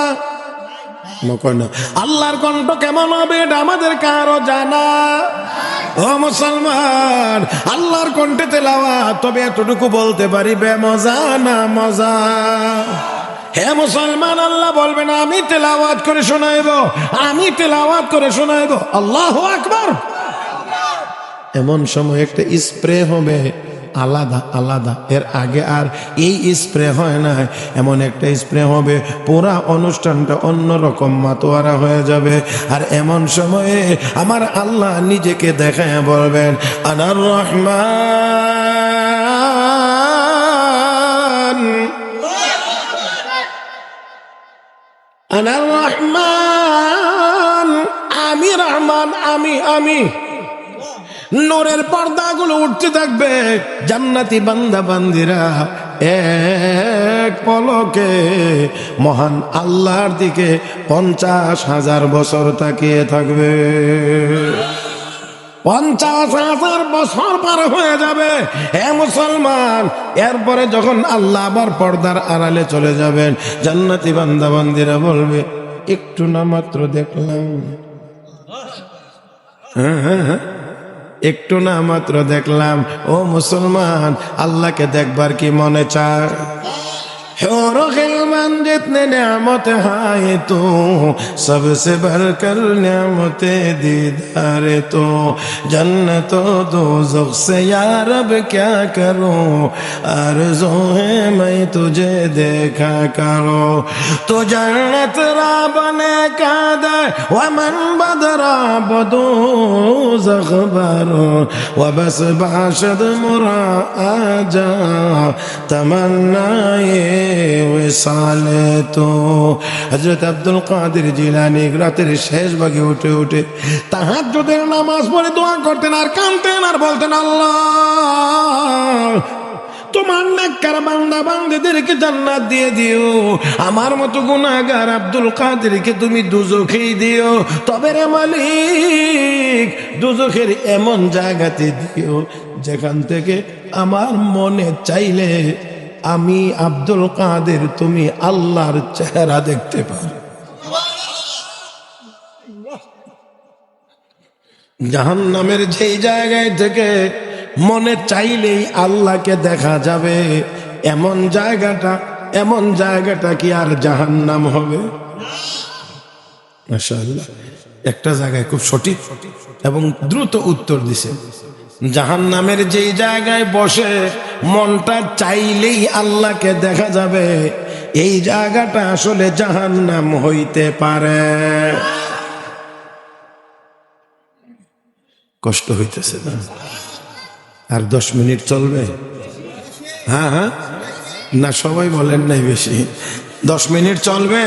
না। আল্লাহর কণ্ঠ কেমন হবে এটা আমাদের কারো জানা। ও মুসলমান, আল্লাহর কণ্ঠে তেলাওয়াত, তবে এতটুকু বলতে পারি, বেমজা না মজা। হে মুসলমান, আল্লাহ বলবেন, আমি তেলাওয়াত করে শোনাইব, আমি তেলাওয়াত করে শোনাইব। আল্লাহু আকবার। এমন সময় একটা স্প্রে হবে আলাদা আলাদা, এর আগে আর এই স্প্রে হয় না, এমন একটা স্প্রে হবে পুরা অনুষ্ঠানটা অন্যরকম মাতোয়ারা হয়ে যাবে। আর এমন সময়ে আমার আল্লাহ নিজেকে দেখায় বলবেন, আনার রহমান, আনার রহমান, আমি রহমান, আমি। নূরের পর্দাগুলো উঠতে থাকবে, জান্নাতি বান্দা বান্দিরা এক পলকে মহান আল্লাহর দিকে 50,000 বছর তাকিয়ে থাকবে। 50,000 বছর পার হয়ে যাবে। হে মুসলমান, এরপরে যখন আল্লাহ আবার পর্দার আড়ালে চলে যাবেন, জান্নাতি বান্দা বান্দিরা বলবে, একটু না মাত্র দেখলাম, একটু না মাত্র দেখলাম। ও মুসলমান, আল্লাহকে দেখবার কি মনে চায়? हौरो खिलमन जितने नेमत है तो सबसे बढ़कर नेमत दीदार तो जन्नतो दोज़ख से या रब क्या करूं आरज़ू है मैं तुझे देखा करो तो जन्नत रा बने का दे वमन बदरा बदो ज़ख़बारो व बस बाशद मुरा आजा तमन्नाए साले तो हजरत अब्दुल कादिर जिलानी रातेर शेष भागे उठे उठे ताहाज्जुদের নামাজ পড়ে দোয়া করতেন আর কাঁদতেন আর বলতেন, আল্লাহ তোমার নেককার বান্দা বান্দীদেরকে জান্নাত দিয়ে দিও, আমার মতো গুনাহগার আব্দুল কাদেরকে তুমি দুজখেই দিও, তবে রে মালিক দুজখের এমন জায়গাতে দিও যেখান থেকে আমার মনে চাইলে আমি আব্দুল কাদের তুমি আল্লাহর চেহারা দেখতে পারি। জাহান্নামের যেই জায়গায় থেকে মনে চাইলেই আল্লাহকে দেখা যাবে, এমন জায়গাটা কি আর জাহান্নাম হবে? মাশাআল্লাহ, একটা জায়গায় খুব সঠিক এবং দ্রুত উত্তর দিছে। জাহান্নামের যেই জায়গায় বসে মনটা চাইলেই আল্লাহকে দেখা যাবে, এই জায়গাটা আসলে জাহান্নাম হইতে পারে। কষ্ট হইতেছে না? আর 10 মিনিট চলবে? হ্যাঁ না, সবাই বলেন নাই বেশি। 10 মিনিট চলবে?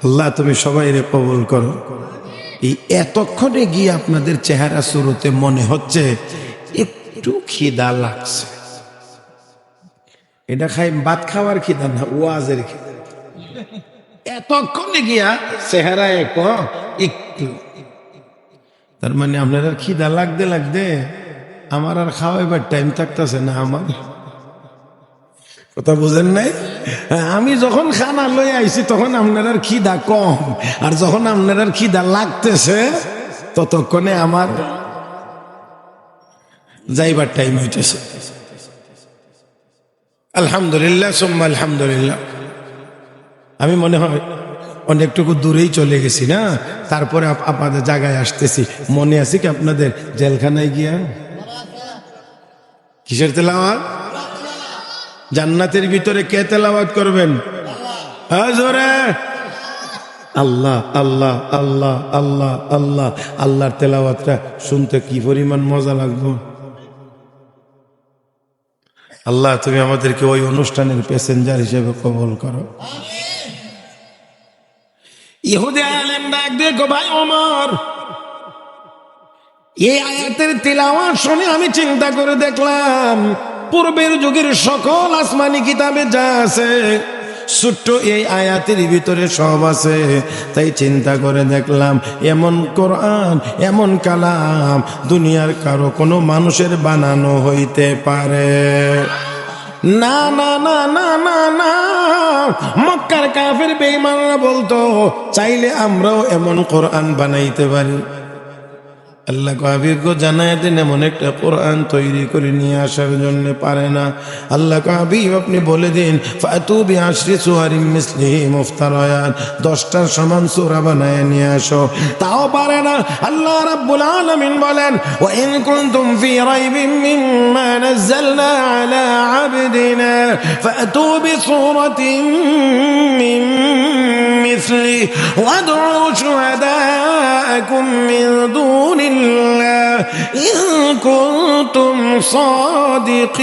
আল্লাহ তুমি সবাই রে কবুল করো। এই এতক্ষণে গিয়ে আপনাদের চেহারা শুরুতে মনে হচ্ছে একটু খিদা লাগছে। এটা খাই ভাত খাওয়ার খিদা না, ওয়াজের খিদা। এতক্ষণে গিয়া চেহারা একটু তার মানে আপনার আর খিদা লাগতে লাগতে আমার আর খাওয়াইবার টাইম থাকতেছে না। আমার কথা বুঝেন নাই? আমি যখন খানা লই আইছি তখন আপনার আর খিদা কম, আর যখন আপনার আর খিদা লাগতেছে ততক্ষণে আমার যাইবার টাইম হইতেছে। আলহামদুলিল্লাহ সুম্মা আলহামদুলিল্লাহ। আমি মনে হয় অনেকটুকু দূরেই চলে গেছি না, তারপরে আপনাদের জায়গায় আসতেছি। মনে আছে কি আপনাদের জেলখানায় গিয়া কিসের তেলাওয়াত? জান্নাতের ভিতরে কে তেলাওয়াত করবেন? জোরে আল্লাহ আল্লাহ আল্লাহ আল্লাহ আল্লাহ। আল্লাহর তেলাওয়াতটা শুনতে কি পরিমাণ মজা লাগবে। আল্লাহ তুমি আমাদেরকে ওই অনুষ্ঠানের প্যাসেঞ্জার হিসেবে কবুল করো। ইহুদি আলেম ডাক দেখো ভাই ওমর, এই আয়াতের তিলাওয়াত শুনে আমি চিন্তা করে দেখলাম পূর্বের যুগের সকল আসমানি কিতাবে যা আছে ছোট্ট এই আয়াতের ভিতরে সব আছে। তাই চিন্তা করে দেখলাম এমন কোরআন এমন কালাম দুনিয়ার কারো কোনো মানুষের বানানো হইতে পারে না না না না না না। মক্কার কাফের বেঈমানরা বলতো চাইলে আমরাও এমন কোরআন বানাইতে পারি। আল্লাহ কাবিরকে জানায় দেন এমন একটা কোরআন তৈরি করে নিয়ে আসার জন্য পারে না। আল্লাহ কাবির আপনি বলে দিন ফাতু বিআশরি সুওয়ারিম মিসলিহি মুফতারায়াত, 10টার সমান সূরা বানায় নিয়ে আসো, তাও পারে না। আল্লাহ রাব্বুল আলামিন বলেন ওয়া ইন কুনতুম ফি রাইবিন মিম্মা নাযালনা আলা আবদিনা ফাতু বিসূরাতিন মিন মিসলি ওয়াদউ শুহাদাআকুম মিন দুনিল إن كنتم صادقين।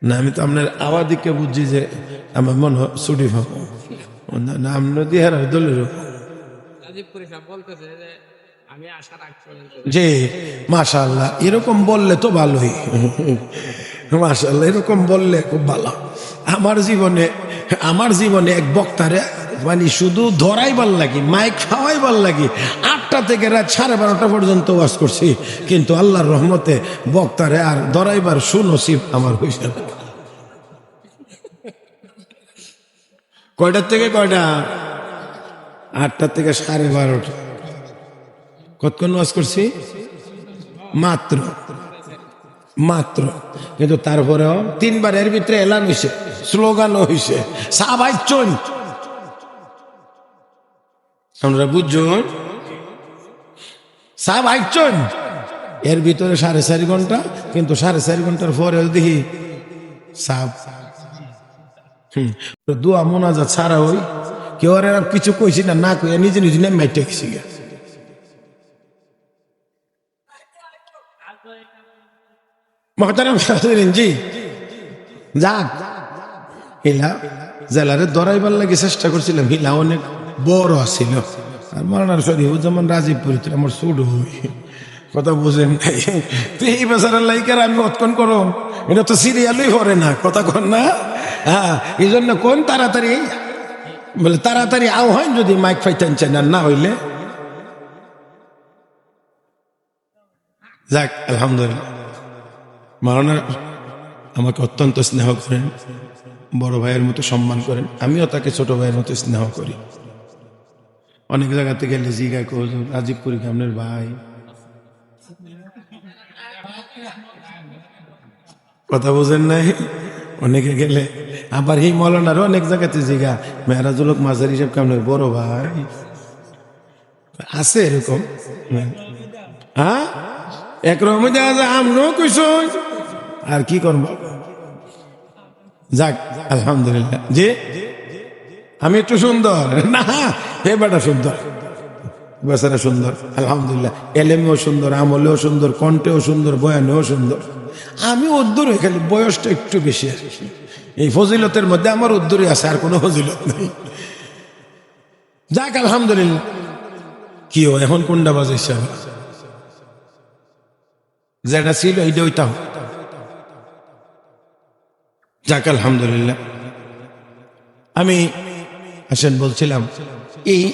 না আমি তো আপনার আওয়াজ দিকে বুঝছি যে আমার মনে হয় ছুটি পাবো না। আপনার দিয়ে হার দলের জি মাশাআল্লাহ, এরকম বললে তো ভালোই। মাশাআল্লাহ, এরকম বললে খুব ভালো। আমার জীবনে এক বক্তারে মানে শুধু ধরাইবার লাগি, মাইক খাওয়াইবার লাগি 8টা থেকে রাত 12:30 পর্যন্ত ওয়াজ করছি, কিন্তু আল্লাহর রহমতে বক্তারে আর ধরাইবার সুনসিব আমার হইছে না। কয়টার থেকে কয়টা? 8টা থেকে 12:30। কতক্ষণ ওয়াজ করছি? মাত্র। কিন্তু তারপরেও 3বার এর ভিতরে এলান হয়েছে, স্লোগানও হয়েছে, সাহাবাই চল আমরা বুঝুন সাহাবাই চল। এর ভিতরে 4.5 ঘন্টা, কিন্তু 4.5 ঘন্টার পরে দেখি সাহাব দোয়া মোনাজাত ছাড়া হই কেউ আর কিছু কইছি না, কইয়া নিজে নিজে মাইটে গেছি। জি যাক, হিলা জেলারে দরাইবার লাগে চেষ্টা করছিলাম। হিলা অনেক বড় আছিল, আর মারানার শরীফুজ্জামান রাজীবপুর আমার ছোট হই, কথা বুঝেন নাই। তো এই বেচারার লাইকার আমি অতক্ষণ করো, এটা তো সিরিয়ালই করে না, কথা কন না। হ্যাঁ, এই জন্য কোন তাড়াতাড়ি বলে তাড়াতাড়ি আও হয় যদি মাইক ফাইতেন চান, না হইলে যাক। আলহামদুলিল্লাহ, মাওলানা আমাকে অত্যন্ত স্নেহ করেন, বড় ভাইয়ের মতো সম্মান করেন, আমিও তাকে ছোট ভাইয়ের মতো স্নেহ করি। অনেক জায়গা থেকে গেলে জিগা রাজীবপুরি আপনার ভাই, কথা বোঝেন নাই। অনেকে গেলে আবার এই মৌলানারও অনেক জায়গাতে জিগা মেহরাজুল হক মাঝারি সাহেব আপনার বড় ভাই আছে এরকম। হ্যাঁ, একরকম আমরাও কইস আর কি করবো। যাক আলহামদুলিল্লাহ। যে আমি একটু সুন্দর না, হে বেটা সুন্দর, বেচারা সুন্দর আলহামদুলিল্লাহ, এলেমেও সুন্দর, আমলেও সুন্দর, কণ্ঠেও সুন্দর, বয়ানেও সুন্দর। আমি উদ্দুরে, খালি বয়সটা একটু বেশি আর এই ফজিলতের মধ্যে আমার উদ্দুরে আছে, আর কোনো ফজিলত নেই। যাক আলহামদুলিল্লাহ। কি এখন কোনটা বাজাইছে? যেটা ছিল এইটা ওইটাও। যাক আলহামদুলিল্লাহ। আমি আসেন বলছিলাম এই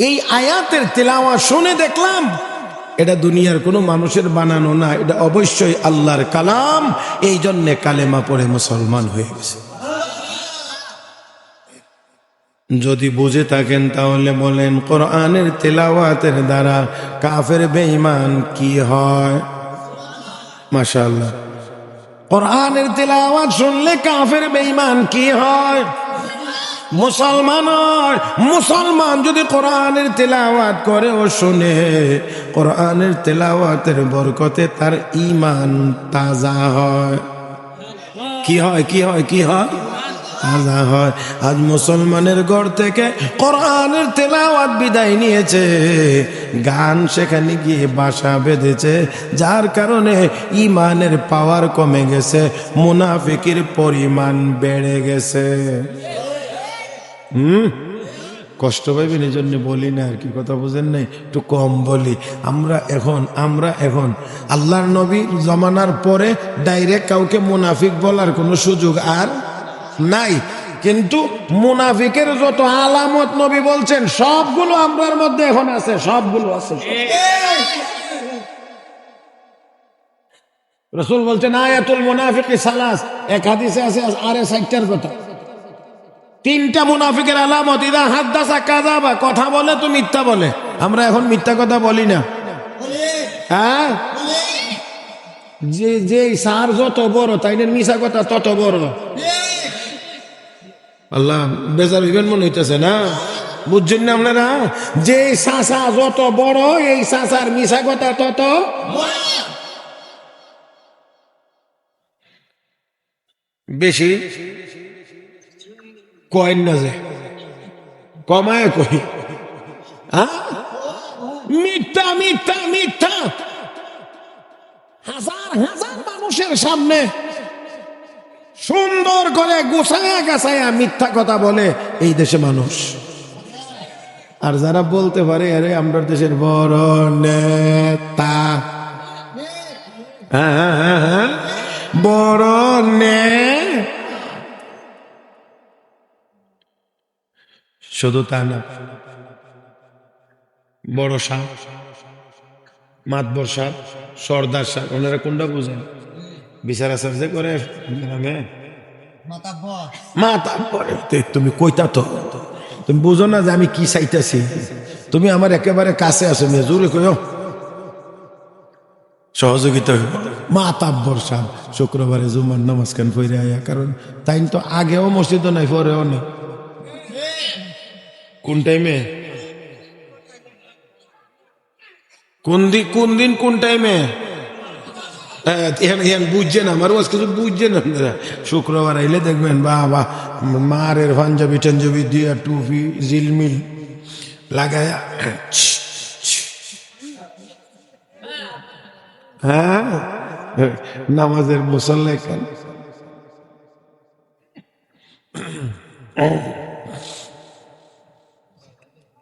এই আয়াতের তেলাওয়াত শুনে দেখলাম এটা দুনিয়ার কোনো মানুষের বানানো না, এটা অবশ্যই আল্লাহর কালাম। এই জন্যে কালেমা পড়ে মুসলমান হয়ে গেছে। যদি বুঝে থাকেন তাহলে বলেন কোরআনের তেলাওয়াতের দ্বারা কাফের বেঈমান কি হয়? মাশাআল্লাহ। কোরআনের তেলাওয়াত শুনলে কাফের বেঈমান কি হয়? মুসলমান হয়। মুসলমান যদি কোরআনের তেলাওয়াত করে ও শুনে, কোরআনের তেলাওয়াতের বরকতে তার ঈমান তাজা হয়। কি হয়? কি হয়? কি হয়? তাজা হয়। আজ মুসলমানের ঘর থেকে কোরআনের তেলাওয়াত বিদায় নিয়েছে, গান সেখানে গিয়ে বাসা বেঁধেছে, যার কারণে ঈমানের পাওয়ার কমে গেছে, মুনাফিকের পরিমাণ বেড়ে গেছে। কষ্ট পাইবেন এই জন্য বলি না আর কি, কথা বুঝেন নাই, একটু কম বলি। আমরা এখন আল্লাহর নবী জমানার পরে ডাইরেক্ট কাউকে মুনাফিক বলার কোনো সুযোগ আর নাই, কিন্তু মুনাফিকের যত আলামত নবী বলছেন সবগুলো আমরার মধ্যে এখন আছে, সবগুলো আছে। রাসূল বলছেন আয়াতুল মুনাফিকি সালাস, এক হাদিসে আছে আরে 60টার কথা। 3টা মুনাফিকের আলামত, ইদা হাদ্দাসা কাযাবা, কথা বলে তো মিথ্যা বলে। আমরা এখন মিথ্যা কথা বলি না, হ্যাঁ? যে সার যত বড় তাই মিশা কথা তত বড়। আল্লাহ বেজার হইবেন মনে হইতেছে না, বুঝছেন না আপনারা? যে সাসা যত বড় এই সাসার মিশা কথা তত বেশি। কয়েন না যে কমায় কই, মিথ্যা মিথ্যা মিথ্যা। হাজার হাজার মানুষের সামনে সুন্দর করে গোছায়া গাছায়া মিথ্যা কথা বলে এই দেশে মানুষ। আর যারা বলতে পারে আরে আমরা দেশের বড় নেতা, হ্যাঁ বড় শুধু তা না, বড় সাহ, মাতবর সাহ, সর্দার সাহ, ওনারা কোনটা বুঝেন? বিচার আচার যে করে তুমি কইতা তো, তুমি বুঝো না যে আমি কি চাইতেছি? তুমি আমার একেবারে কাছে আছো, জোরে কইও, সহযোগিতা মাতাব্বর সাহ শুক্রবারে জুমার নামাজ খান পড়ে আয়া, কারণ তাই তো আগেও মসজিদ নাই পরেও নেই। কোন টাইমে, কোন দিন কোন টাইমে বুঝছেন? আমার কিছু বুঝছেন আপনারা? শুক্রবার আইলে দেখবেন বাবা মারের পাঞ্জাবি টাঞ্জাবি দিয়া টুপি জিলমিল লাগায়া, হ্যাঁ নামাজের মুসল্লা খান,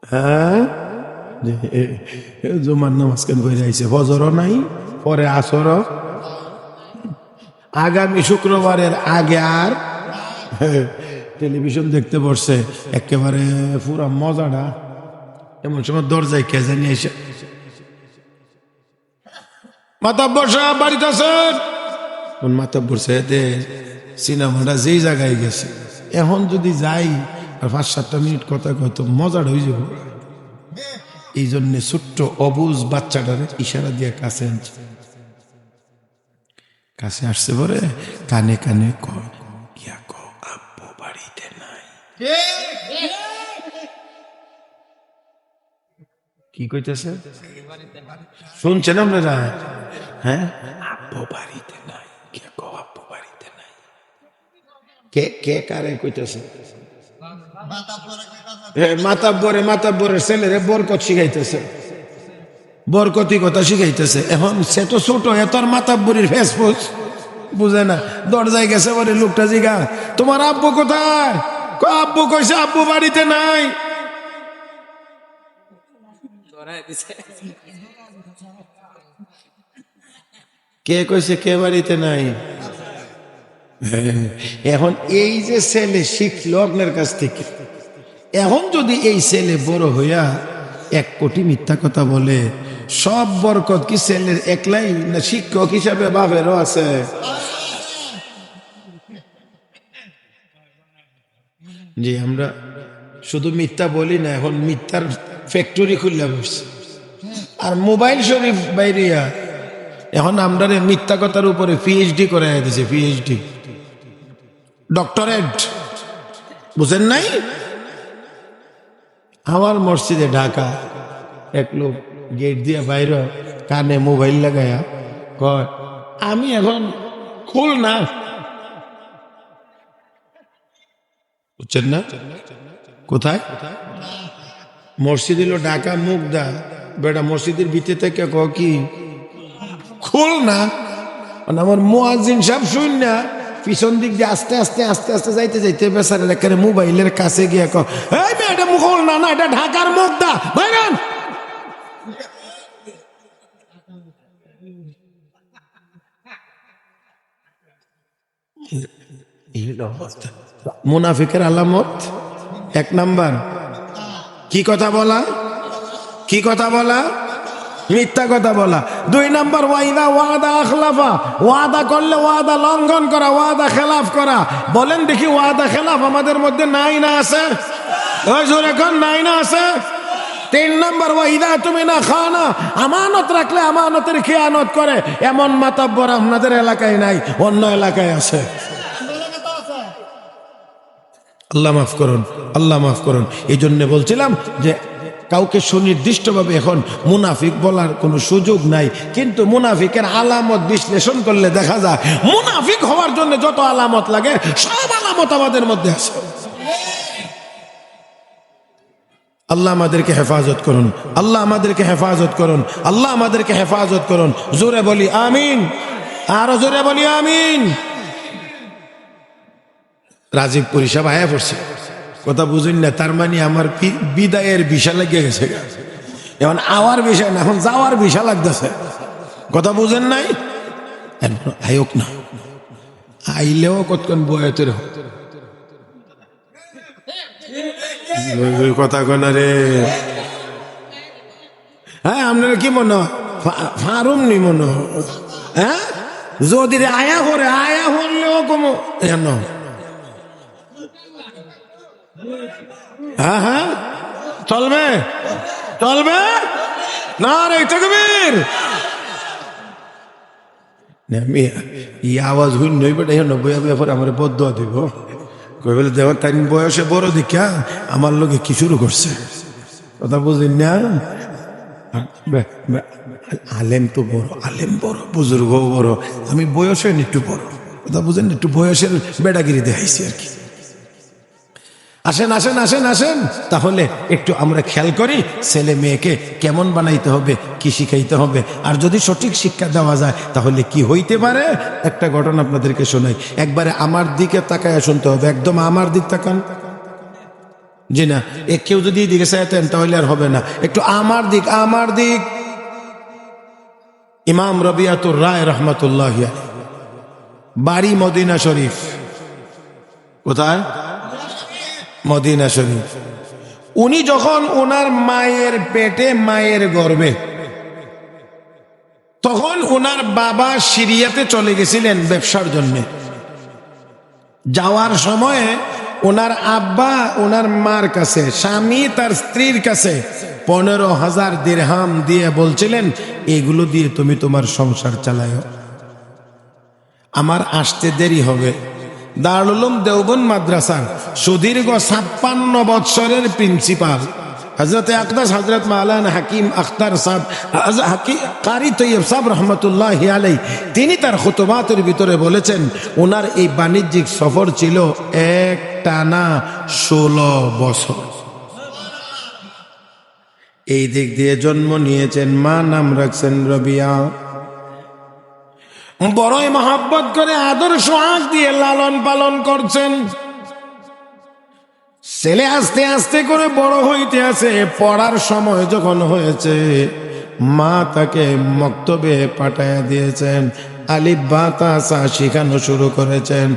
হ্যাঁ জুমার নামাজ কেন করে আইছে, ফজরও নাই, পরে আসরও, আগামী শুক্রবারের আগে আর টেলিভিশন দেখতে বসছে, একেবারে পুরা মজাটা। এমন সময় দরজায় কে জানি এসে, মাতাব্বর সাহেব বাড়িতে আছেন? মাতাব্বর সাহেব সিনেমাটা যেই জায়গায় গেছে, এখন যদি যাই আর 5-7টা মিনিট কথা কত মজাটা হয়ে যাব। এই জন্য ছোট্ট অবুজ বাচ্চাটারে ইশারা দিয়ে কাছে আনছে, কাছে আসছে পরে কানে কানে আব্বু বাড়িতে নাই। কি কইতেছে শুনছেন আপনারা? হ্যাঁ আব্বু বাড়িতে নাই, আব্বু বাড়িতে নাই। কে কারে কইতেছে? মাতাব্বরের ছেলেরে বরকত শিখাইতেছে, বরকতি কথা শিখাইতেছে। এখন সে তো ছোট, এত মাতাব্বরির ফেসফুস বুঝে না, দরজায় গেছে বলে লোকটা জিগা তোমার আব্বু কোথায়? আব্বু কইছে আব্বু বাড়িতে নাই। কে কইছে কে বাড়িতে নাই? এখন এই যে ছেলে শিখলো আপনার কাছ থেকে, এখন যদি এই ছেলে বড় হইয়া 1 কোটি মিথ্যা কথা বলে, সব বরকত কি ছেলের একলাই না শিক্ষক হিসাবে বাপেরও আছে? জি, আমরা শুধু মিথ্যা বলি না, এখন মিথ্যার ফ্যাক্টরি খুললে বসছে। আর মোবাইল শরীফ বাইরিয়া এখন আমরা মিথ্যা কথার উপরে পিএইচডি করে দিছে, পিএইচডি ডক্টরেট, বুঝেন নাই? আমার মসজিদে ঢাকা এক লোক গেট দিয়ে বাইরে কানে মোবাইল লাগায়া কয়, আমি এখন খুল না, বুঝছেন না? কোথায় মসজিদ হলো ঢাকা মুগদা, বেটা মসজিদের ভিতরে থেকে ক কি খুল না। আমার মুয়াজ্জিন সাহেব শুন না, পিছন দিক দিয়ে আস্তে আস্তে আস্তে আস্তে যাইতে যাইতে বেচারের একেবারে মোবাইলের কাছে গিয়ে ক, এই মেয়ে এটা মুখল না, না এটা ঢাকার মুগদা, বাইরান। মুনাফিকের আলামত 1 নাম্বার কি কথা বলা, কি কথা বলা, মিথ্যা কথা বলা। 2 নাম্বার ওয়াইদা ওয়াদা আখলাফা, ওয়াদা করলে ওয়াদা লঙ্ঘন করা, ওয়াদা খেলাফ করা। বলেন দেখি ওয়াদা খেলাফ আমাদের মধ্যে নাই না আছে? ওই জোরে কোন নাই না আছে? 3 নাম্বার ওয়াইদা তুমি না খানা, আমানত রাখলে আমানতের খেয়ানত করে, এমন মাতাব্বর আপনাদের এলাকায় নাই, অন্য এলাকায় আছে। আল্লাহ মাফ করুন, আল্লাহ মাফ করুন। এই জন্য বলছিলাম যে কাউকে সুনির্দিষ্টভাবে এখন মুনাফিক বলার কোনো সুযোগ নাই, কিন্তু মুনাফিকের আলামত বিশ্লেষণ করলে দেখা যায় মুনাফিক হওয়ার জন্য যত আলামত লাগে সব আলামত আমাদের মধ্যে আছে। আল্লাহ আমাদেরকে হেফাজত করুন, আল্লাহ আমাদেরকে হেফাজত করুন, আল্লাহ আমাদেরকে হেফাজত করুন। জোরে বলি আমিন, আরো জোরে বলি আমিন। রাজীবপুরি সব আয়া পড়ছে, কথা বুঝুন না? তার মানে আমার বিদায়ের ভিসা লাগিয়ে গেছে, এখন আওয়ার ভিসা না, এখন যাওয়ার ভিসা লাগতেছে, কথা বুঝেন নাই? আয়োক না আইলেও কতক্ষণ বয়তের কথা কনা রে। হ্যাঁ, আপনারা কি মনে ফারুম নি মনে? হ্যাঁ, যদি আয়া করে আয়া হলেও কমো কেন? হ্যাঁ হ্যাঁ চলবে, চলবে না রে তাকবীর। ই আওয়াজ হইন নই বেটা, বইয়া বইয়া পরে আমার বদুয়া দিব, কই বলে দেখ তাই বয়সে বড় দীক্ষা আমার লোকে কি শুরু করছে, কথা বুঝলেন না? আলেম তো বড়, আলেম বড়, বুজুর্গ বড়, আমি বয়সে একটু বড়, কথা বুঝেন, একটু বয়সের বেটাগিরি দেখাইছি আর কি। আসেন আসেন আসেন আসেন, তাহলে একটু আমরা খেয়াল করি ছেলে মেয়েকে কেমন বানাইতে হবে, কি শিখাইতে হবে, আর যদি সঠিক শিক্ষা দেওয়া যায় তাহলে কি হইতে পারে। একটা ঘটনা আপনাদেরকে শোনাই, একবারে আমার দিকে তাকায় শুনতে হবে, একদম আমার দিক তাকান। জি না, কেউ যদি এদিকে চাইতেন তাহলে আর হবে না, একটু আমার দিক, আমার দিক। ইমাম রবিয়াতুর রায় রহমতুল্লাহ বাড়ি মদিনা শরীফ। কোথায়? মদিনা শরীফ। উনি যখন ওনার মায়ের পেটে, মায়ের গর্ভে, তখন ওনার বাবা সিরিয়াতে চলে গেছিলেন ব্যবসার জন্য। যাওয়ার সময়ে ওনার আব্বা ওনার মার কাছে, স্বামী তার স্ত্রীর কাছে 15,000 দিরহাম দিয়ে বলছিলেন, এগুলো দিয়ে তুমি তোমার সংসার চালাও, আমার আসতে দেরি হবে। দারুল উলুম দেওবন্দ মাদ্রাসার সুদীর্ঘ 56 বৎসরের প্রিন্সিপাল হযরত আকদাস হযরত মাওলানা হাকিম আখতার সাহেব, কারি তৈয়ব সাহেব রহমতুল্লাহি আলাইহি, তিনি তার খুতবাতের ভিতরে বলেছেন ওনার এই বাণিজ্যিক সফর ছিল একটানা 16 বছর। এই দিক দিয়ে জন্ম নিয়েছেন, মা নাম রাখছেন রবিয়া। বড়ই মহব্বত করে আদর্শ আঁক দিয়ে লালন পালন করছেন। ছেলে আস্তে আস্তে করে বড় হইতে আছে, পড়ার সময় যখন হয়েছে মা তাকে মক্তবে পাঠাইয়া দিয়েছেন। আলিফ বা তা সা শেখানো শুরু করেছেন।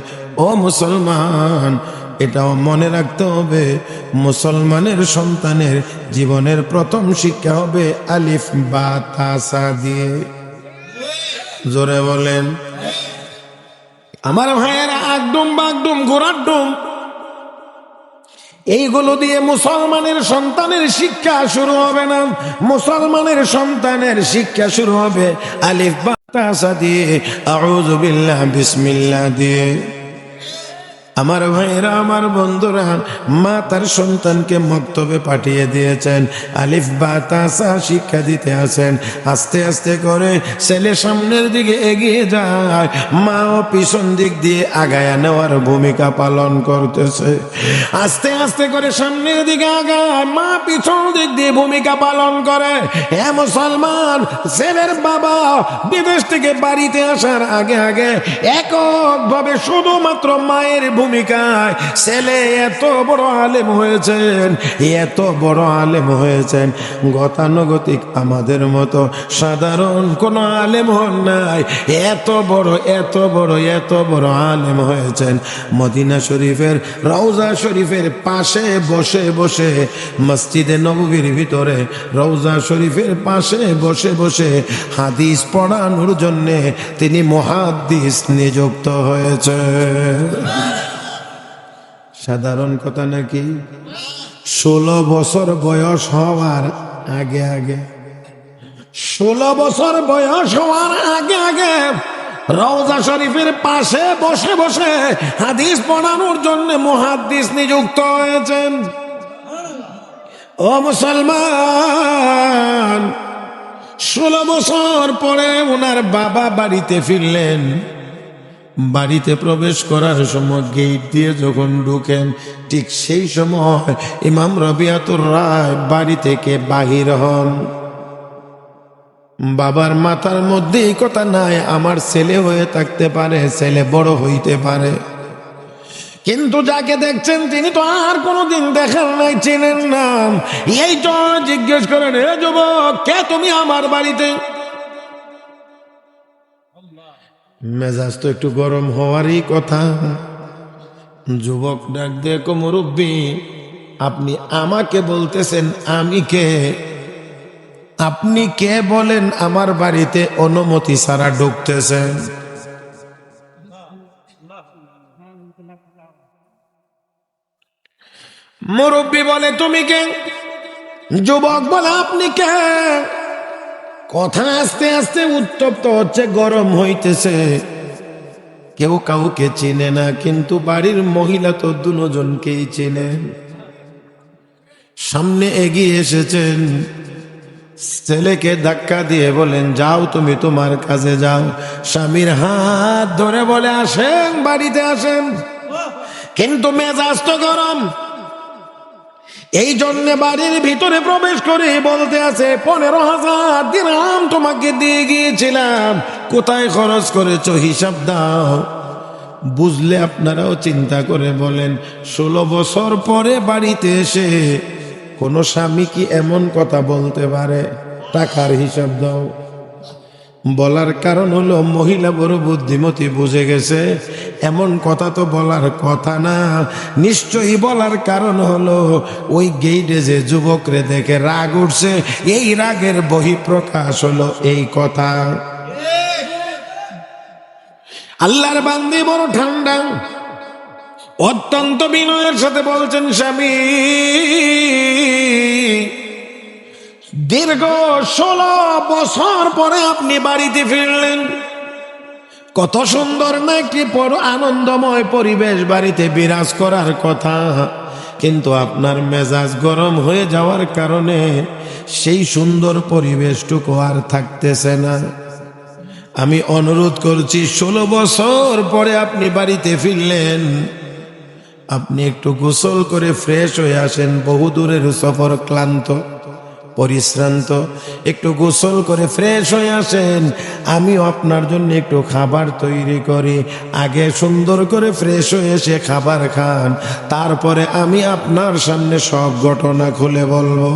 ও মুসলমান, এটাও মনে রাখতে হবে, মুসলমানের সন্তানের জীবনের প্রথম শিক্ষা হবে আলিফ বা তা সা দিয়ে। জোরে বলেন। আমার ভাইয়েরা, আগডুম বাগডুম ঘোড়ার ডুম, এইগুলো দিয়ে মুসলমানের সন্তানের শিক্ষা শুরু হবে না। মুসলমানের সন্তানের শিক্ষা শুরু হবে আলিফ বা তা সা দিয়ে, আউযু বিল্লাহ বিসমিল্লাহ দিয়ে। আমার ভাইরা, আমার বন্ধুরা, মা তার সন্তানকে মক্তবে পাঠিয়ে দিয়েছেন, আলিফ বা তা সা শিক্ষা দিতে আছেন। আস্তে আস্তে করে ছেলে সামনের দিকে এগিয়ে যায়, মাও পিছন দিক দিয়ে আগায়া নেওয়ার ভূমিকা পালন করতেছে। আস্তে আস্তে করে সামনের দিকে আগায়, মা পিছন দিক দিয়ে ভূমিকা পালন করে। হে মুসলমান, ছেলের বাবা বিদেশ থেকে বাড়িতে আসার আগে আগে এককভাবে শুধুমাত্র মায়ের ভূমিকায় ছেলে এত বড় আলেম হয়েছেন, এত বড় আলেম হয়েছেন, গতানুগতিক আমাদের মতো সাধারণ কোন আলেম হন নাই। এত বড় এত বড় এত বড় আলেম হয়েছেন। মদিনা শরীফের রওজা শরীফের পাশে বসে বসে, মসজিদে নববীর ভিতরে রওজা শরীফের পাশে বসে বসে হাদিস পড়ানোর জন্যে তিনি মুহাদ্দিস নিযুক্ত হয়েছে। সাধারণ কথা নাকি? 16 বছর বয়স হওয়ার আগে আগে, 16 বছর বয়স হওয়ার আগে আগে রওজা শরীফের পাশে বসে বসে হাদিস পড়ানোর জন্য মুহাদ্দিস নিযুক্ত হয়েছেন। ও মুসলমান, 16 বছর পরে ওনার বাবা বাড়িতে ফিরলেন। বাড়িতে প্রবেশ করার সময় গেট দিয়ে যখন ঢুকেন, ঠিক সেই সময় ইমাম রবিয়াতুর রায় বাড়ি থেকে বাহির হন। বাবার মাথার মধ্যে এই কথা নাই, আমার ছেলে হয়ে থাকতে পারে, ছেলে বড় হইতে পারে, কিন্তু যাকে দেখছেন তিনি তো আর কোনোদিন দেখেন নাই, চেনেন না। এই তো জিজ্ঞেস করেন, হে যুবক, কে তুমি আমার বাড়িতে? মেজাজ তো একটু গরম হওয়ারই কথা। যুবক ডাক দিয়ে কো, মুরব্বী, আপনি আমাকে বলতেছেন আমি কে? আপনি কে বলেন আমার বাড়িতে অনুমতি ছাড়া ঢুকতেছেন? মুরব্বী বলে, তুমি কে? যুবক বলে, আপনি কে? কথা আস্তে আস্তে উত্তপ্ত হচ্ছে, গরম হইতেছে। কেউ কাউকে চিনে না, কিন্তু বাড়ির মহিলা তো দুজনকেই চিনেন। সামনে এগিয়ে এসেছেন, ছেলেকে ধাক্কা দিয়ে বলেন, যাও তুমি তোমার কাজে যাও। স্বামীর হাত ধরে বলে, আসেন, বাড়িতে আসেন। কিন্তু মেজাজ তো গরম, এই জন্য বাড়ির ভিতরে প্রবেশ করে বলতে আছে, 15,000 দিরহাম তোমাকে দিয়ে গিয়েছিলাম, কোথায় খরচ করেছো হিসাব দাও। বুঝলে আপনারাও চিন্তা করে বলেন, 16 বছর পরে বাড়িতে এসে কোন স্বামী কি এমন কথা বলতে পারে, টাকার হিসাব দাও? বলার কারণ হলো মহিলা বড় বুদ্ধিমতী, বুঝে গেছে এমন কথা তো বলার কথা না। নিশ্চয়ই বলার কারণ হলো ওই গেইটে যে যুবকরে দেখে রাগ উঠছে, এই রাগের বহিঃপ্রকাশ হলো এই কথা। আল্লাহর বান্দী বড় ঠান্ডা, অত্যন্ত বিনয়ের সাথে বলছেন, স্বামী, দীর্ঘ 16 বছর পরে আপনি বাড়িতে ফিরলেন। কত সুন্দর না একটি আনন্দময় পরিবেশ বাড়িতে বিরাজ করার কথা, কিন্তু আপনার মেজাজ গরম হয়ে যাওয়ার কারণে সেই সুন্দর পরিবেশটুকু আর থাকতেছে না। আমি অনুরোধ করছি, 16 বছর পরে আপনি বাড়িতে ফিরলেন, আপনি একটু গোসল করে ফ্রেশ হয়ে আসেন। বহু দূরের সফর, ক্লান্ত পরিশ্রান্ত, একটু গোসল করে ফ্রেশ হয়ে আসেন। আমিও আপনার জন্য একটু খাবার তৈরি করি। আগে সুন্দর করে ফ্রেশ হয়ে এসে খাবার খান, তারপরে আমি আপনার সামনে সব ঘটনা খুলে বলবো।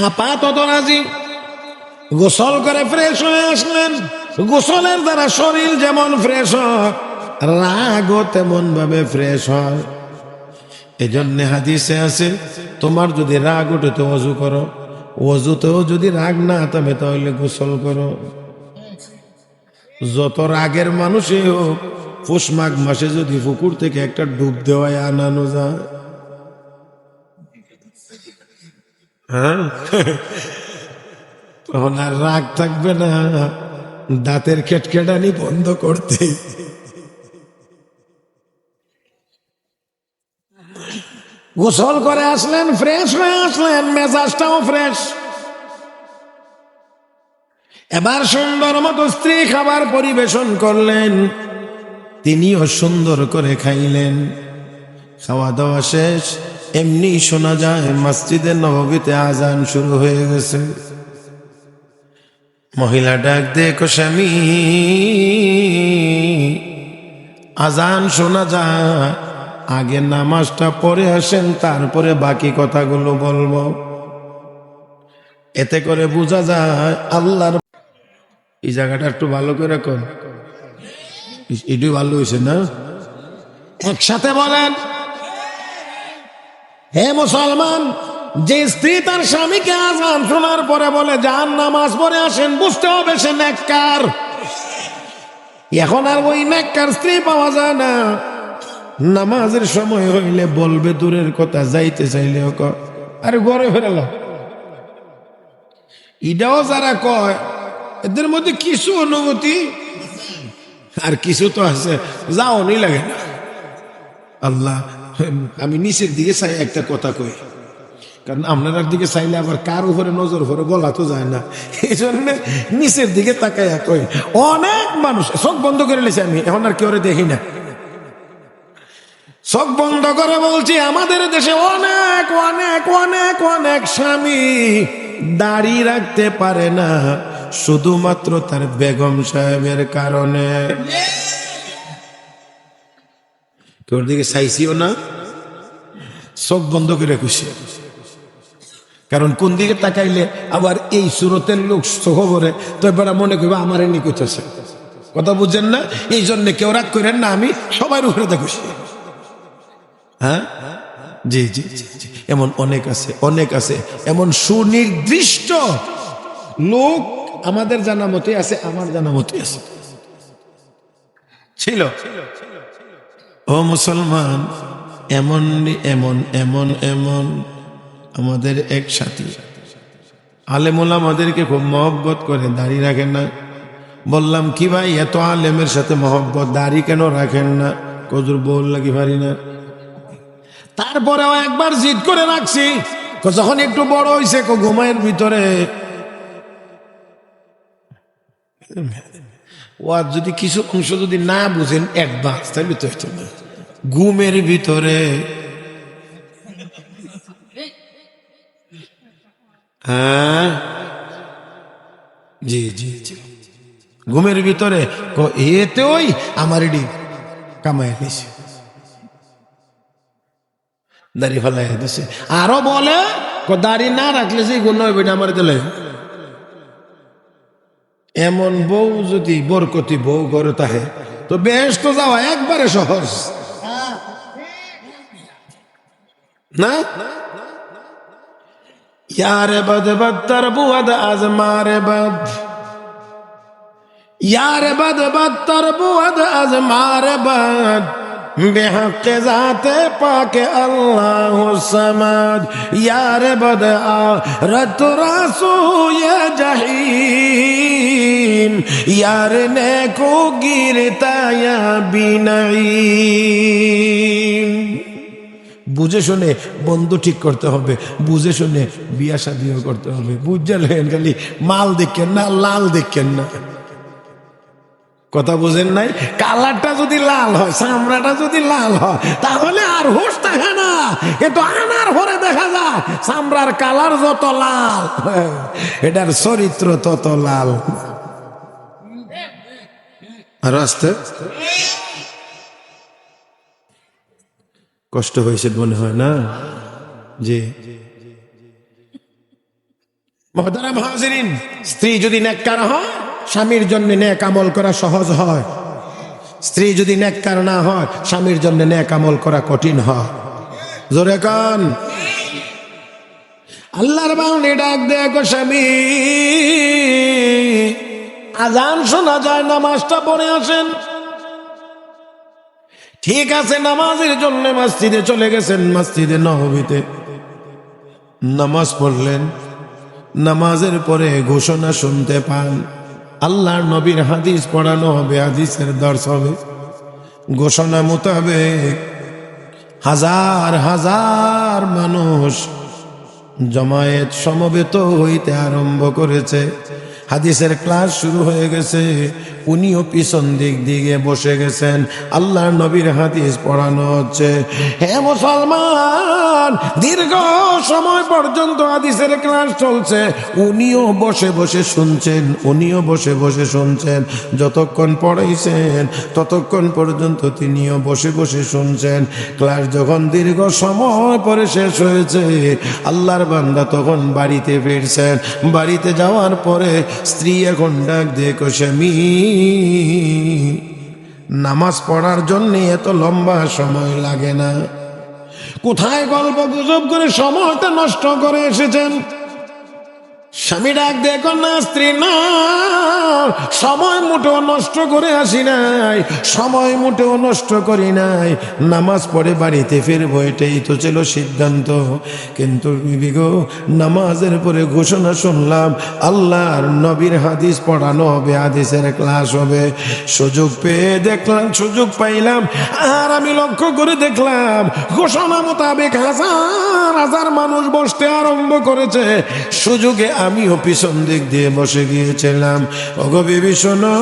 আপাতত রাজি। গোসল করে ফ্রেশ হয়ে আসলেন, গোসলের দ্বারা শরীর যেমন ফ্রেশ হয়, রাগও তেমন ভাবে ফ্রেশ হয়। এজন্য হাদিসে আছে, তোমার যদি রাগ ওঠে তো ওযু করো, ওযুতেও যদি রাগ না থামে তাহলে গোসল করো। যত রাগের মানুষই হোক, পৌষ মাঘ মাসে যদি পুকুর থেকে একটা ডুব দেওয়ায় আনানো যায়, হ্যাঁ, তখন আর রাগ থাকবে না, দাঁতের খেটখেটানি বন্ধ করতে। গোসল করে আসলেন, ফ্রেশ হয়ে আসলেন, মেজাজটাও ফ্রেশ। এবার সুন্দর মতো স্ত্রী খাবার পরিবেশন করলেন, তিনিও সুন্দর করে খাইলেন। খাওয়া দাওয়া শেষ, এমনি শোনা যায় মসজিদে নববীতে আজান শুরু হয়ে গেছে। মহিলা ডাক দেখো স্বামী, আজান শোনা যায়, আগে নামাজটা পড়ে আসেন, তারপরে বাকি কথাগুলো বলবো। এতে করে বোঝা যায় আল্লাহর। এই জায়গাটা একটু ভালো করে কর, এটাই ভালো হয়েছে না? একসাথে বলেন, হে মুসলমান, যে স্ত্রী তার স্বামীকে আজান শোনার পরে বলে যান নামাজ পড়ে আসেন, বুঝতে হবে সে নেককার। এখন আর ওই নেককার স্ত্রী পাওয়া যায় না। নামাজের সময় হইলে বলবে দূরের কথা, যাইতে চাইলে আরে ঘরে ফেরাল। এটাও যারা কয়, এদের মধ্যে কিছু অনুভূতি আর কিছু তো আছে যাও নি লাগে না। আল্লাহ, আমি নিচের দিকে চাই একটা কথা কই, কারণ আপনার দিকে চাইলে আবার কার উপরে নজর করে বলা তো যায় না, এই জন্য নিচের দিকে তাকাইয়া কই। অনেক মানুষ চোখ বন্ধ করে লেছে, আমি এখন আর কেউ দেখি না, চোখ বন্ধ করে বলছি, আমাদের দেশে অনেক অনেক অনেক অনেক স্বামী দাড়ি রাখতে পারে না শুধুমাত্র তার বেগম সাহেবের কারণে। কেউ দিকে চাইছিও না, চোখ বন্ধ করে খুশি। কারণ কোন দিকে তাকাইলে আবার এই সুরতের লোক খবরে তো এবার মনে করবে আমার এমনি করতেছে, কথা বুঝছেন না? এই জন্য কেউ রাগ করেন না, আমি সবার উপরে তো খুশি। হ্যাঁ, জি জি জি, এমন অনেক আছে, অনেক আছে, এমন সুনির্দিষ্ট লোক আমাদের জানা মতে আছে, আমার জানা মতে আছে, ছিল। ও মুসলমান, এমন এমন এমন এমন আমাদের এক সাথী আলেমুল আমাদেরকে খুব মহব্বত করে, দাড়ি রাখেন না। বললাম কি ভাই, এত আলেমের সাথে মহব্বত, দাড়ি কেন রাখেন না? কজুর বল লাগি পারি না। তারপরেও একবার জিদ করে রাখছি, যখন একটু বড় হয়েছে ঘুমায়ের ভিতরে ও যদি কিছু অংশ যদি না বুঝেন অ্যাডভান্স, তাহলে তো ঘুমের ভিতরে, হ্যাঁ জি জি জি, ঘুমের ভিতরে এতে ওই আমার এডি কামাই দিছে, দাড়ি ফেলাই দিছে। আরো বলে দাড়ি না রাখলে যে গুণ হইবে আমার দিলে। এমন বউ যদি বরকতি বউ ঘরে থাকে তো বেশ তো যাওয়া একবারে সহজ না। यारे बद बदतर बुअद आज मारे बद, यारे बद बदतर बुअद आज मारे बद, बेहक जाते पाके अल्लाह समद, यारे बद आरत रासू ये जहीम, यार ने को गिरता या बिनईम। বুঝে শুনে বন্ধু ঠিক করতে হবে, বুঝে শুনে বিয়া শাদিও করতে হবে। বুঝলেন? খালি মাল দেখেন না, লাল দেখেন না, কথা বুঝেন নাই? কালারটা যদি লাল হয়, চামড়াটা যদি লাল হয়, তাহলে আর হোশ থাকে না। কিন্তু আনার পরে দেখা যায় চামড়ার কালার যত লাল, এটার চরিত্র তত লাল। আর আসতে কষ্ট হয়েছে মনে হয় না? জি মুহতারাম হাজিরিন, স্ত্রী যদি নেককার হয় স্বামীর জন্য নেক আমল করা সহজ হয়, স্ত্রী যদি নেককার না হয় স্বামীর জন্য নেক আমল করা কঠিন হয়। জোরে কান। আল্লাহর বান্দা ডাক দেখো স্বামী, আজান শোনা যায়, নামাজটা পড়ে আসেন। ঠিক আছে, নামাজের জন্য মসজিদে চলে গেছেন, মসজিদে নববীতে নামাজ পড়লেন। নামাজের পরে ঘোষণা শুনতে পান, আল্লাহর নবীর হাদিস পড়ানো হবে, হাদিসের দর্শ হবে। ঘোষণা মোতাবেক হাজার হাজার মানুষ জমায়েত সমবেত হইতে আরম্ভ করেছে। হাদিসের ক্লাস শুরু হয়ে গেছে, উনিও পিছন দিকে বসে গেছেন, আল্লাহর নবীর হাদিস পড়ানো হচ্ছে। হে মুসলমান, দীর্ঘ সময় পর্যন্ত হাদিসের ক্লাস চলছে, উনিও বসে বসে শুনছেন, উনিও বসে বসে শুনছেন। যতক্ষণ পড়াইছেন ততক্ষণ পর্যন্ত তিনিও বসে বসে শুনছেন। ক্লাস যখন দীর্ঘ সময় পরে শেষ হয়েছে, আল্লাহর বান্দা তখন বাড়িতে ফিরছেন। বাড়িতে যাওয়ার পরে স্ত্রী এখন ডাক দেখো, স্বামী নামাজ পড়ার জন্য এত লম্বা সময় লাগে না, কোথায় গল্প গুজব করে সময়টা নষ্ট করে এসেছেন। স্বামী ডাক দেখো, না স্ত্রী না, সময় মোটেও নষ্ট করে আসি নাই, সময় মোটেও নষ্ট করি নাই, নামাজ পড়ে বাড়িতে ফিরবো, এটাই তো ছিল সিদ্ধান্ত। কিন্তু বিবি গো, নামাজের পরে ঘোষণা শুনলাম আল্লাহর নবীর হাদিস পড়ানো হবে, হাদিসের ক্লাস হবে। সুযোগ পেয়ে দেখলাম, সুযোগ পাইলাম, আর আমি লক্ষ্য করে দেখলাম ঘোষণা মোতাবেক হাজার হাজার মানুষ বসতে আরম্ভ করেছে। সুযোগে আমিও পিছন দিক দিয়ে বসে গিয়েছিলাম। ওগো বিবি শোনো,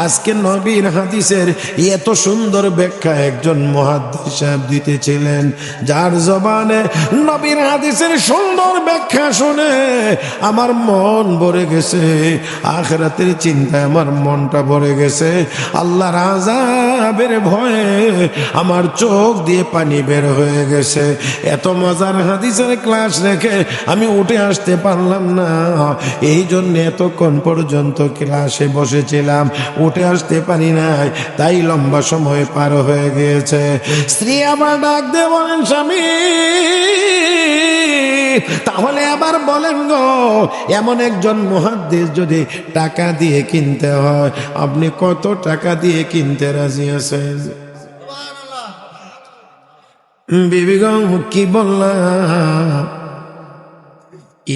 আজকে নবীর হাদিসের এত সুন্দর ব্যাখ্যা একজন মুহাদ্দিস সাহেব দিতেছিলেন, যার জবানে নবীর হাদিসের সুন্দর ব্যাখ্যা শুনে আমার মন ভরে গেছে, আখিরাতের চিন্তায় আমার মনটা ভরে গেছে। আল্লাহর আযাবের ভয়ে আমার চোখ দিয়ে পানি বের হয়ে গেছে। এত মজার হাদিসের ক্লাস রেখে আমি উঠে আসতে পারলাম না, এই জন্য এতক্ষণ পর্যন্ত ক্লাসে বসেছিলাম, উঠে আসতে পারি নাই, তাই লম্বা সময় পার হয়ে গিয়েছে। স্ত্রী আবার ডাক দিয়ে বলেন, স্বামী তাহলে আবার বলেন গো, এমন একজন মুহাদ্দিস যদি টাকা দিয়ে কিনতে হয়, আপনি কত টাকা দিয়ে কিনতে রাজি আছেন? বিবি গো কি বললাম,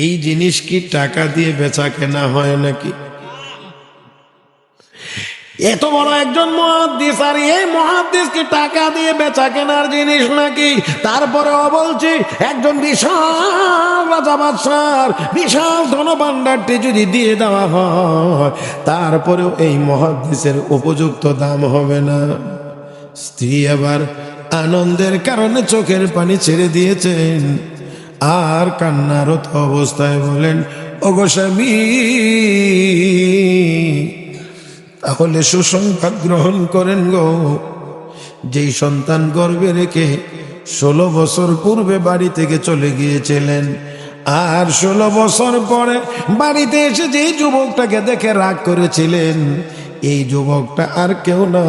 এই জিনিস কি টাকা দিয়ে বেচা কেনা হয় নাকি? এত বড় একজন মুহাদ্দিস, আর এই মুহাদ্দিস কি টাকা দিয়ে বেচা কেনার জিনিস নাকি? তারপরেও বলছি, একজন বিশাল রাজা বাদশার বিশাল ধনভাণ্ডারটি যদি দিয়ে দেওয়া হয়, তারপরেও এই মুহাদ্দিসের উপযুক্ত দাম হবে না। স্ত্রী আবার আনন্দের কারণে চোখের পানি ছেড়ে দিয়েছেন, আর কান্নারত অবস্থায় বলেন, ওগো স্বামী তাহলে সুসংবাদ গ্রহণ করেন গো, যেই সন্তান গর্ভে রেখে 16 বছর পূর্বে বাড়ি থেকে চলে গিয়েছিলেন, আর 16 বছর পরে বাড়িতে এসে যেই যুবকটাকে দেখে রাগ করেছিলেন, এই যুবকটা আর কেউ না,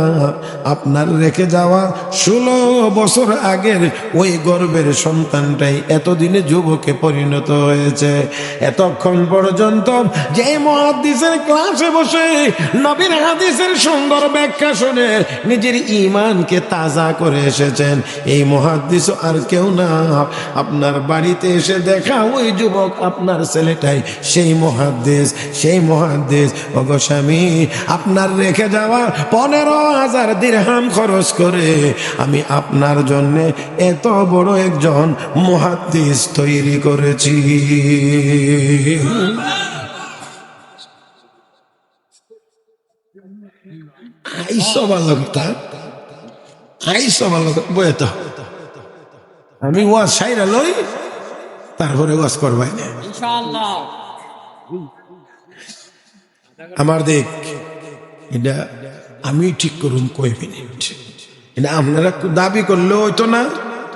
আপনার রেখে যাওয়া 16 বছর আগের ওই গর্ভের সন্তানটাই এতদিনে যুবকে পরিণত হয়েছে। এতক্ষণ পর্যন্ত যে মুহাদ্দিসের ক্লাসে বসে নবীর হাদিসের সুন্দর ব্যাখ্যা শুনে নিজের ঈমানকে তাজা করে এসেছেন, এই মুহাদ্দিস আর কেউ না, আপনার বাড়িতে এসে দেখা ওই যুবক আপনার ছেলেটাই সেই মুহাদ্দিস, সেই মুহাদ্দিস। ওগো স্বামী, আপনার রেখে যাওয়া 15,000 দিরহাম খরচ করে আমি আপনার জন্য এত বড় একজন মুহাদ্দিস তৈরি করেছি। আমি ওয়াজ সাইরা লই, তারপরে ওয়াজ করবাই না ইনশাআল্লাহ। আমার দেখ, এটা আমি ঠিক করুন কই মিনিট, এটা আপনারা দাবি করলে হইতো না,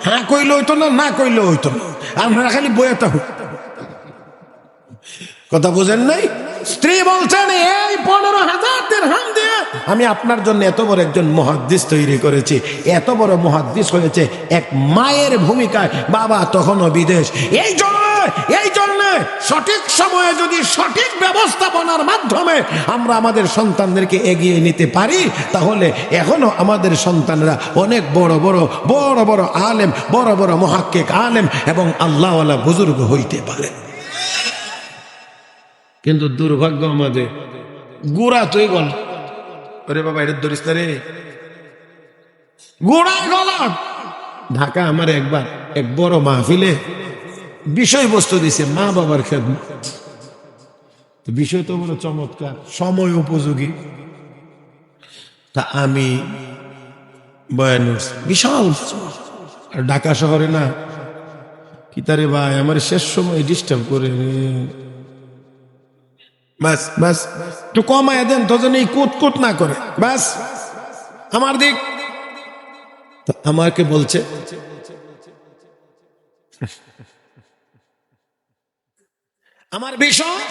হ্যাঁ কইলে হইতো না, না কইলে হইতো না, আপনারা খালি বইয়াতে হোক, কথা বোঝেন নাই? স্ত্রী বলছেন, এই 15,000 দিরহাম দিয়ে আমি আপনার জন্য এত বড় একজন মুহাদ্দিস তৈরি করেছি। এত বড় মুহাদ্দিস হয়েছে এক মায়ের ভূমিকায়, বাবা তখনও বিদেশ। এই জন্য সঠিক সময়ে যদি সঠিক ব্যবস্থাপনার মাধ্যমে আমরা আমাদের সন্তানদেরকে এগিয়ে নিতে পারি, তাহলে এখনো আমাদের সন্তানরা অনেক বড় বড় আলেম, বড় বড় মুহাক্কিক আলেম এবং আল্লাহওয়ালা বুজুর্গ হইতে পারে। কিন্তু দুর্ভাগ্য আমাদের, গোড়া তুই গল, ওরে বাবা এটা ধরিস না রে, গোড়ায় গলত। ঢাকা আমার একবার এক বড় মাহফিলে বিষয়বস্তু দিছে মা বাবার খেদমত। বিষয় তো বড় চমৎকার, সময় উপযোগী। তা আমি বয়ান বিশাল, আর ঢাকা শহরে না কি তারে ভাই আমার শেষ সময় ডিস্টার্ব করে, বাস বাস একটু কমায় দেন তো যেন এই কুট না করে, বাস আমার দিক। আমাকে বলছে আমার বিষয়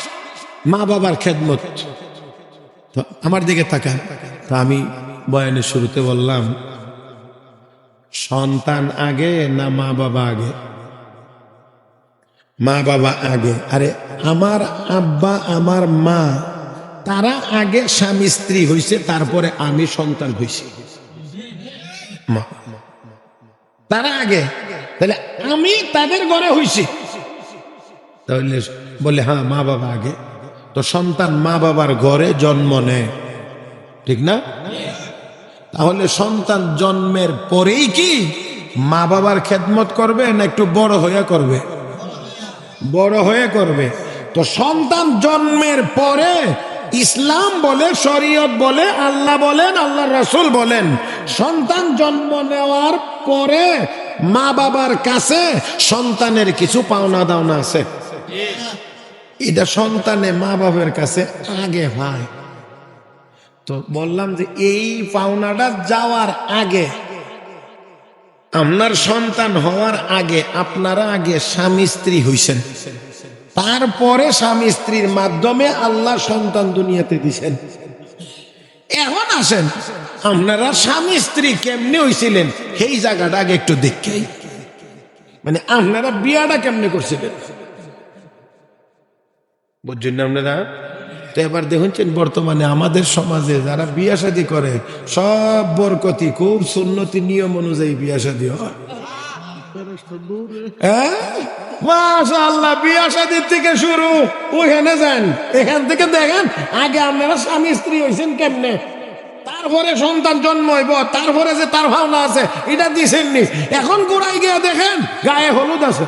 মা বাবার খেদমত। তো আমার দিকে তাকান। তা আমি বয়ানের শুরুতে বললাম, সন্তান আগে না মা বাবা আগে? মা বাবা আগে। আরে আমার আব্বা আমার মা তারা আগে স্বামী স্ত্রী হইছে, তারপরে আমি সন্তান হইছি। তারা আগে, তাহলে আমি তাদের ঘরে হইছি। তাহলে বলে হ্যাঁ মা বাবা আগে। তো সন্তান মা বাবার ঘরে জন্ম নেয়, ঠিক না? তাহলে সন্তান জন্মের পরেই কি মা বাবার খেদমত করবে না একটু বড় হয়ে করবে? বড় হয়ে করবে। তো সন্তান জন্মের পরে ইসলাম বলে, শরীয়ত বলে, আল্লাহ বলেন, আল্লাহর রাসূল বলেন, সন্তান জন্ম নেওয়ার পরে মা বাবার কাছে সন্তানের কিছু পাওনা দাওনা আছে। এটা সন্তানে মা বাবার কাছে আগে হয়। তো বললাম যে এই পাওনাটা যাওয়ার আগে, আপনার সন্তান হওয়ার আগে আপনারা আগে স্বামী স্ত্রী হইছেন, তারপরে স্বামী স্ত্রীর মাধ্যমে আল্লাহ সন্তান দুনিয়াতে দিছেন। এখন আসেন আপনারা স্বামী স্ত্রী কেমনে হইছিলেন সেই জায়গাটা আগে একটু দেখেই, মানে আপনারা বিয়াটা কেমনে করছিলেন বুঝছেন না আপনারা? তো এবার দেখুন বর্তমানে আমাদের সমাজে যারা বিয়া শাদী করে সব বরকতি, খুব সুন্নতি নিয়ম অনুযায়ী বিয়া শাদী হয়। মাশাআল্লাহ, বিয়া শাদীর থেকে শুরু, ওখানে যান, এখান থেকে দেখেন আগে আপনারা স্বামী স্ত্রী হয়েছেন কেমনে, তারপরে সন্তান জন্ম হইব, তারপরে যে তার ভাবনা আছে এটা দিছেননি। এখন গোড়ায় গিয়ে দেখেন গায়ে হলুদ আছে।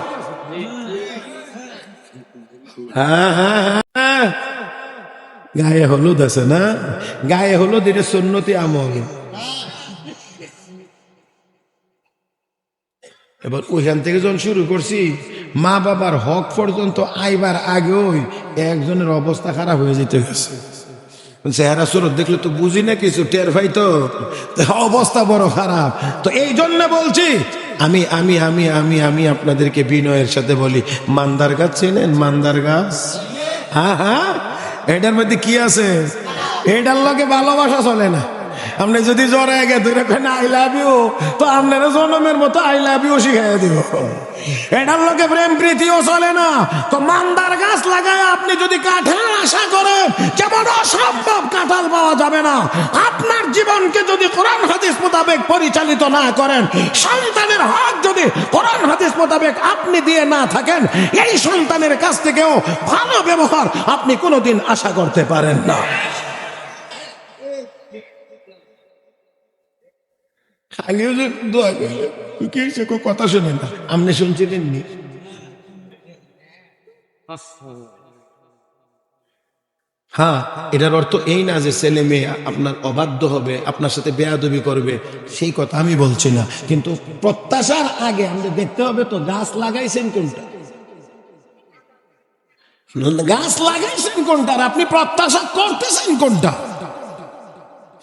হ্যাঁ, গায়ে হলুদ আছে না? গায়ে হলুদ এটা সুন্নতি আমল। এবার ওইখান থেকে যখন শুরু করছি, মা বাবার হক পর্যন্ত আইবার আগেও একজনের অবস্থা খারাপ হয়ে যেতে গেছে। চেহারা সুরত দেখলে তো বুঝি না কিছু, টের ভাই তো অবস্থা বড় খারাপ। তো এই জন্য বলছি, আমি আমি আমি আমি আমি আপনাদেরকে বিনয়ের সাথে বলি, মান্দার গাছ চেনেন? মান্দার গাছ, হ্যাঁ হ্যাঁ, এটার মধ্যে কি আছে? এটার লগে ভালোবাসা চলে না। আপনি যদি জ্বরে গে ধরে আই লাভ ইউ, তো আপনারা জনমের মতো আই লাভ ইউ শিখাই দিব। এটার লোকে প্রেম প্রীতিও চলে না। তো মান্দার গাছ লাগায় আপনি যদি কাঁঠাল আশা করেন, যেমন অসম্ভব কাঁঠাল পাওয়া যাবে না। আপনার জীবনকে যদি কোরআন হাদিস মোতাবেক পরিচালিত না করেন, সন্তানের হক যদি কোরআন হাদিস মোতাবেক আপনি দিয়ে না থাকেন, এই সন্তানের কাছ থেকেও ভালো ব্যবহার আপনি কোনোদিন আশা করতে পারেন না। খালিও যে দোয়া করলে কি কথা শুনে না, আপনি শুনছিলেন নি? হ্যাঁ, এটার অর্থ এই না যে ছেলে মেয়ে আপনার অবাধ্য হবে, আপনার সাথে বেয়াদবি করবে, সেই কথা আমি বলছি না। কিন্তু প্রত্যাশার আগে আমাদের দেখতে হবে তো গাছ লাগাইছেন কোনটা, গাছ লাগাইছেন কোনটা, আপনি প্রত্যাশা করতেছেন কোনটা।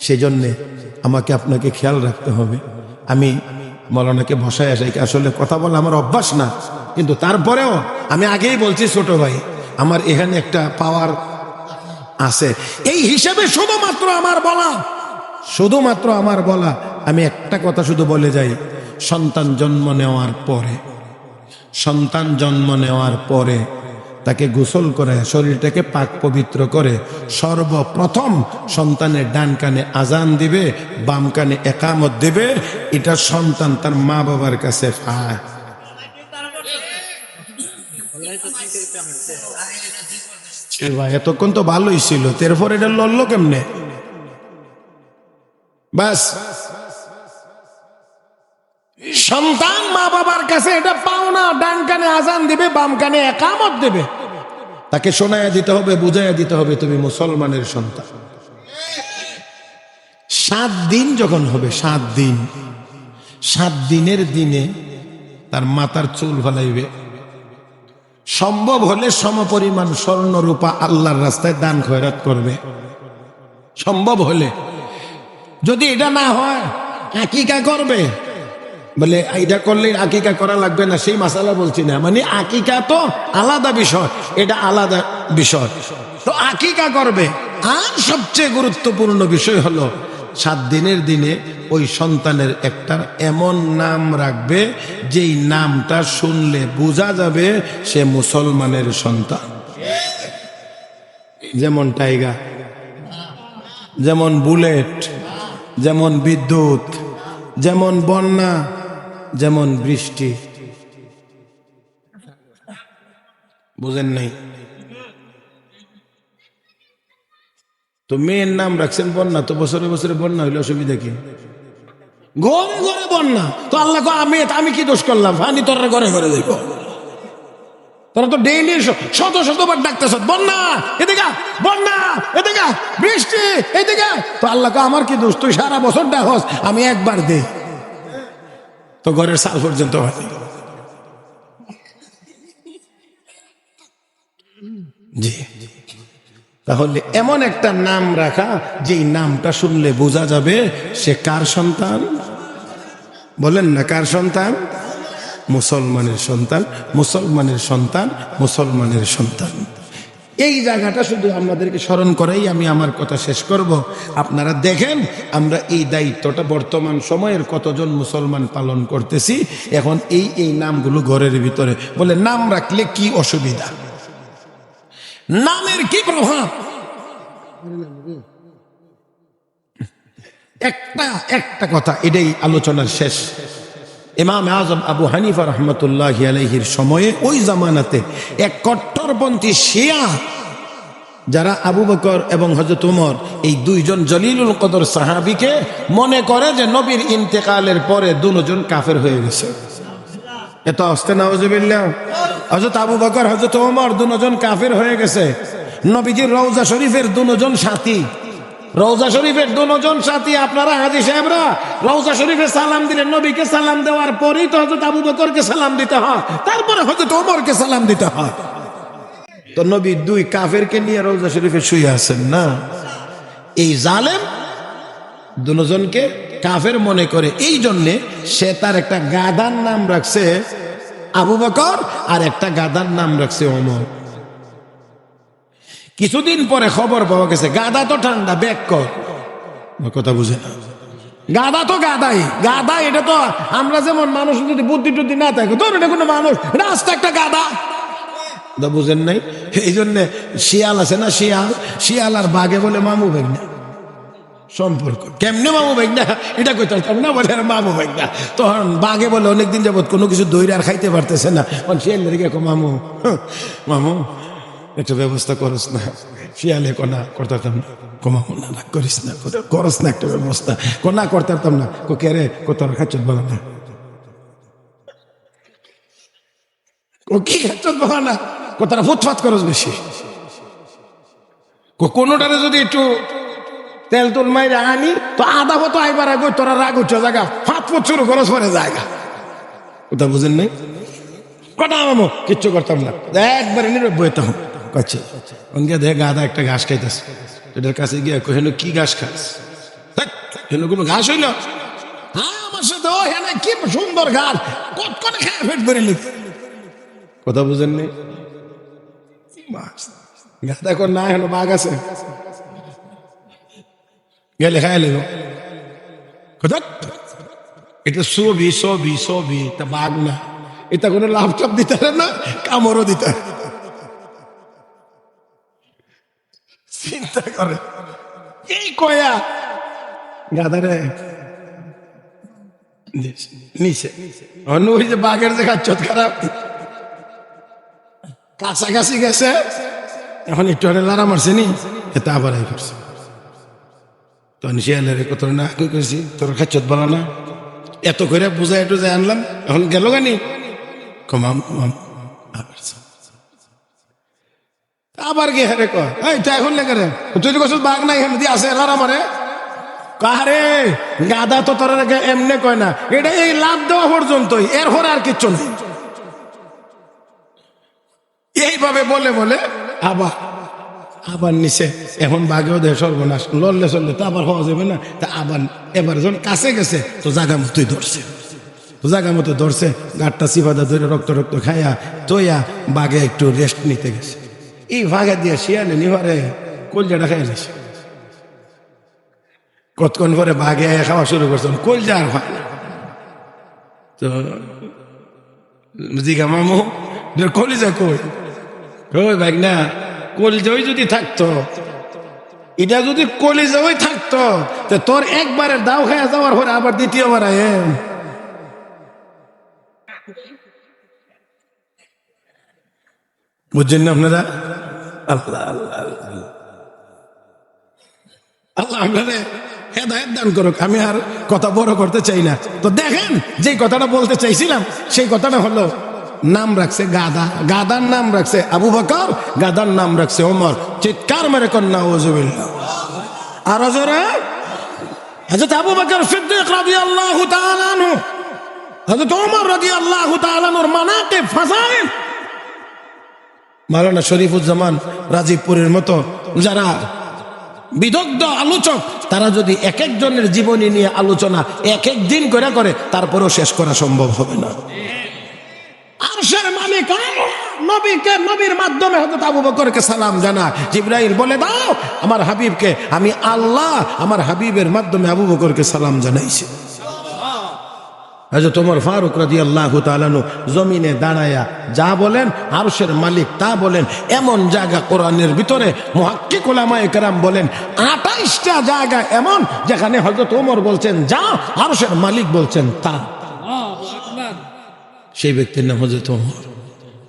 সেজন্য আমাকে আপনাকে খেয়াল রাখতে হবে। আমি মৌলানাকে বসায় আসাই, আসলে কথা বলা আমার অভ্যাস না, কিন্তু তারপরেও আমি আগেই বলছি ছোট ভাই, আমার এখানে একটা পাওয়ার আছে। এই হিসেবে শুধুমাত্র আমার বলা, আমি একটা কথা শুধু বলে যাই, সন্তান জন্ম নেওয়ার পরে তাকে গোসল করে শরীরটাকে পাক পবিত্র করে সর্বপ্রথম সন্তানের ডান কানে আজান দিবে, বাম কানে একামত দিবে। এটা সন্তান তার মা বাবার কাছে পায়। এতক্ষণ তো ভালোই ছিল, এরপর এটা লড়লো কেমনে? বাস, সন্তান মা বাবার কাছে এটা পাও না। ডান কানে আজান দিবে, বাম কানে একামত দেবে, তাকে শোনায়া দিতে হবে, বুঝাইয়া দিতে হবে তুমি মুসলমানের সন্তান। 7 দিন যখন হবে, 7 দিনের দিনে তার মাথার চুল ফালাইবে, সম্ভব হলে সমপরিমাণ স্বর্ণ রূপা আল্লাহর রাস্তায় দান খয়রাত করবে, সম্ভব হলে। যদি এটা না হয় আকিকা করবে। বলে এটা করলে আকিকা করা লাগবে না, সেই মাসালা বলছি না, মানে আকিকা তো আলাদা বিষয়, এটা আলাদা বিষয়। তো আকিকা করবে। আর সবচেয়ে গুরুত্বপূর্ণ বিষয় হলো 7 দিনের দিনে ওই সন্তানের একটা এমন নাম রাখবে যেই নামটা শুনলে বোঝা যাবে সে মুসলমানের সন্তান। যেমন টাইগার, যেমন বুলেট, যেমন বিদ্যুৎ, যেমন বন্যা, যেমন বৃষ্টি। বুঝেন নাই? তো মেয়ের নাম রাখছেন বন্যা, তো বছরে বছরে বন্যা হইলে অসুবিধা কি? ঘরে ঘরে বন্যা, তো আল্লাহ আমি কি দোষ করলাম? ফানি তোর ঘরে ঘরে দেখো, তোরা তো ডেইলি শতবার ডাকতেছ, বন্যা এদিকে, বন্যা এদিকে, বৃষ্টি এদিকে। তো আল্লাহ আমার কি দোষ? তুই সারা বছর ডাকস, আমি একবার দে, তো ঘরের সাল পর্যন্ত হয়। জি, তাহলে এমন একটা নাম রাখা যেই নামটা শুনলে বোঝা যাবে সে কার সন্তান? বলেন না, কার সন্তান? মুসলমানের সন্তান, মুসলমানের সন্তান, মুসলমানের সন্তান। এই জায়গাটা শুধু আমাদেরকে স্মরণ করেই আমি আমার কথা শেষ করব। আপনারা দেখেন আমরা এই দায়িত্বটা বর্তমান সময়ের কতজন মুসলমান পালন করতেছি। এখন এই নামগুলো ঘরের ভিতরে, বলে নাম রাখলে কি অসুবিধা, নামের কি প্রভাব? একটা কথা, এটাই আলোচনার শেষ। ইমাম আজম আবু হানিফা রহমতুল্লাহি আলাইহির সময়ে ওই জামানাতে এক কট্টরপন্থী শিয়া, যারা আবু বকর এবং হযরত ওমর এই দুইজন জলিলুল কদর সাহাবীকে মনে করে যে নবীর ইন্তেকালের পরে দুজন কাফের হয়ে গেছে। এত আস্তে নাউজুবিল্লাহ। হযরত আবু বকর, হযরত ওমর দুজন কাফের হয়ে গেছে। নবীজির রওজা শরীফের দুজন সাথী, রওজা শরীফের দুজন সাথী, আপনারা হাজী সাহেবরা রওজা শরীফে সালাম দিলেন, নবীকে সালাম দেওয়ার পরেই তো হযরত আবু বকরকে সালাম দিতে হয়, তারপরে হযরত ওমরকে সালাম দিতে হয়। তো নবী 2 কাফেরকে নিয়ে রওজা শরীফে শুয়ে আছেন না। এই জালেম দুজনকে কাফের মনে করে, এই জন্যে সে তার একটা গাধার নাম রাখছে আবু বকর আর একটা গাধার নাম রাখছে ওমর। কিছুদিন পরে খবর পাওয়া গেছে গাধা তো ঠান্ডা, ব্যাক কর। কথা বুঝে না, গাধা তো গাধাই, গাধা এটা তো আমরা যেমন মানুষ যদি বুদ্ধি টুদ্ধি না থাকে, ধর এটা কোনো মানুষ, রাস্তা একটা গাধা। বুঝেন নাই? এই জন্য শিয়াল আছে না, শিয়াল আর বাঘে বলে মামু ভাগনা সম্পর্ক। কেমনে মামু ভাগনা এটা কইতে পারতাম না, বলে মামু ভাগনা। তখন বাঘে বলে অনেকদিন যাবত কোনো কিছু দইরে আর খাইতে পারতেছে না, শিয়াল মামু মামু একটা ব্যবস্থা করস না। শিয়ালে কোনা করতাম না, কমাবো না, করিস না, করস না একটা ব্যবস্থা, কোনা করতাম না। কে রে তোর খাচ্ছত বলা না, ও কি খাচ্ছত বলা না, তারা ফুটফাত করস বেশি। কোনোটারে যদি একটু তেল তুল মাইরে আনি তো আধা হতো আইবার আগে তোরা রাগ উঠছে জায়গা ফাঁত ফুট শুরু করস পরে জায়গা। ওটা বুঝেন নাই? কটা মামু কিচ্ছু করতাম না, একবারে নিরব বইতাম। আচ্ছা অঙ্গে দেখ গাদা একটা ঘাস খাইতেছে, এটার কাছে গিয়ে হেন কি ঘাস খাস? হেন কোনো ঘাস হইল? হ্যাঁ আমার সাথে ও হ্যাঁ কি সুন্দর ঘাস, কত খেয়ে ফেট ধরে লিখ। কথা বুঝেন নেই? গাদা কর না হলো বাঘ আছে গেলে খাই লিব এটা ছবি ছবি ছবি তা বাঘ না, এটা কোনো লাভ টাপ দিতে না, কামড়ও দিতে চিন্তা করে এই কয়া গাদারে নিচে অন্য ওই যে বাঘের যে খাচ্ছত খারাপ কাছাকাছি গেছে, এখন একটু লারা মারছে নি, এটা আবার এই করছে। তখন শিয়ালের কত না কইছি তোর খাচ্ছত বলা না, এত করে বুঝাই একটু যাই আনলাম, এখন গেল গানি কমাম আবার গে হারে কয় এখন লেগে রে তুই কছ বাঘ নাই এখানে দিয়ে আছে লারা মারে কারে গাদা তো তোর এমনি কয় না, এটা এই লাভ দেওয়া পর্যন্তই, এর হরে আর কিচ্ছু নেই। এইভাবে বলে বলে আবার আবার নিচে, এখন বাঘেও দেয় সর্বনাশ, লড়লে চললে তো আবার হওয়া যাবে না, তা আবার এবার যখন কাছে গেছে তো জাগা মতোই ধরছে, তো জাগা মতো ধরছে, গাঠটা চিপাদা ধরে রক্ত রক্ত খাইয়া তৈয়া বাঘে একটু রেস্ট নিতে গেছে। এই ভাগা দিয়ে শিয়ালে নিবারে কলজাটা খাই নিছে, কতক্ষণ পরে বাঘে খাওয়া শুরু করছেন, কলজা আর হয় না। তো জিগা মামু কলিজা কই, ওই ভাই না কলিজাই যদি থাকতো, এটা যদি কলিজাই থাকতো তো তোর একবারের দাও খাইয়া যাওয়ার পরে আবার দ্বিতীয়বার আয় বুঝছেন না আপনারা? আল্লাহ আল্লাহ আল্লাহ আপনারা হেদায়েত দান করুক। আমি আর কথা বড় করতে চাই না। তো দেখেন যে কথাটা বলতে চাইছিলাম সেই কথাটা হলো, নাম রাখছে গাদা, গাদার নাম রাখছে আবু বকর, গাদার নাম রাখছে ওমর। চিৎকার মেরে কন্যা ওযুবিল্লাহ। আর জোরে হযরত আবু বকর সিদ্দিক রাদিয়াল্লাহু তাআলা আনহু, হযরত ওমর রাদিয়াল্লাহু তাআলা আনহুর মানাকিব ফাযাইল। মাওলানা শরীফুজ্জামান রাজীবপুরের মতো যারা বিদগ্ধ আলোচক, তারা যদি এক একজনের জীবনী নিয়ে আলোচনা এক এক দিন করে করে তারপরেও শেষ করা সম্ভব হবে না। আরশের মালিক নবীকে, নবীর মাধ্যমে হযরত আবু বকরকে সালাম জানা। জিবরাইল বলে দাও আমার হাবিবকে আমি আল্লাহ আমার হাবিবের মাধ্যমে আবু বকরকে সালাম জানাইছি। হযরত ওমর ফারুক রাদিয়াল্লাহু তাআলা আনহু জমিনে দাঁড়ায়া যা বলেন আরশের মালিক তা বলেন। এমন জায়গা কোরআনের ভিতরে মুহাক্কিক উলামায়ে কেরাম বলেন 28টা জায়গা এমন যেখানে হযরত ওমর বলছেন যা, আরশের মালিক বলছেন তা। সেই ব্যক্তির নাম হযরত ওমর।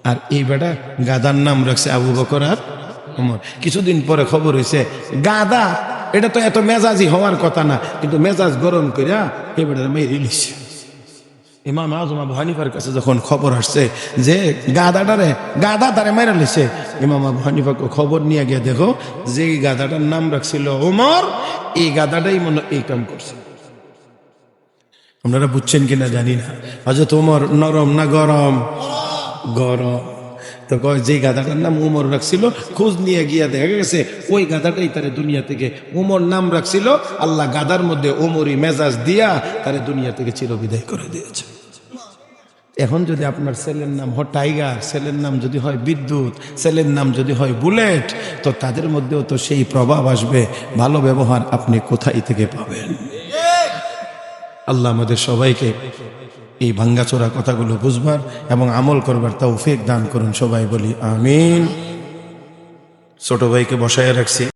আর এই বেটা গাদার নাম রাখছে আবু বকর আর ওমর। কিছুদিন পরে খবর হয়েছে গাদা এটা তো এত মেজাজি হওয়ার কথা না, কিন্তু মেজাজ গরম কইরা এই বেটা মেরে নিছে। ইমাম আযম আবু হানিফার কাছে যখন খবর আসছে যে গাদা তারে মেরে নিছে, ইমাম আবু হানিফাকে খবর নিয়ে গিয়ে দেখো যে গাদাটার নাম রাখছিল ওমর, এই গাদাটাই মনে এই কাম করছে। আপনারা বুঝছেন কিনা জানি না। হযরত ওমর নরম না গরম? গরম। তো যে গাধাটার নাম ওমর রাখছিল, খোঁজ নিয়ে গিয়া দেখা গেছে ওই গাধাটাই তারে দুনিয়া থেকে, ওমর নাম রাখছিল, আল্লাহ গাধার মধ্যে ওমরি মেজাজ দিয়া তারে দুনিয়া থেকে চিরবিদায় করে দিয়েছে। এখন যদি আপনার ছেলের নাম হয় টাইগার, ছেলের নাম যদি হয় বিদ্যুৎ, ছেলের নাম যদি হয় বুলেট, তো তাদের মধ্যেও তো সেই প্রভাব আসবে। ভালো ব্যবহার আপনি কোথায় থেকে পাবেন? আল্লাহ আমাদের সবাইকে এই ভাঙ্গাচোরা কথাগুলো বুঝবার এবং আমল করবার তৌফিক দান করুন। সবাই বলি আমিন। ছোট ভাইকে বসায় রাখছি।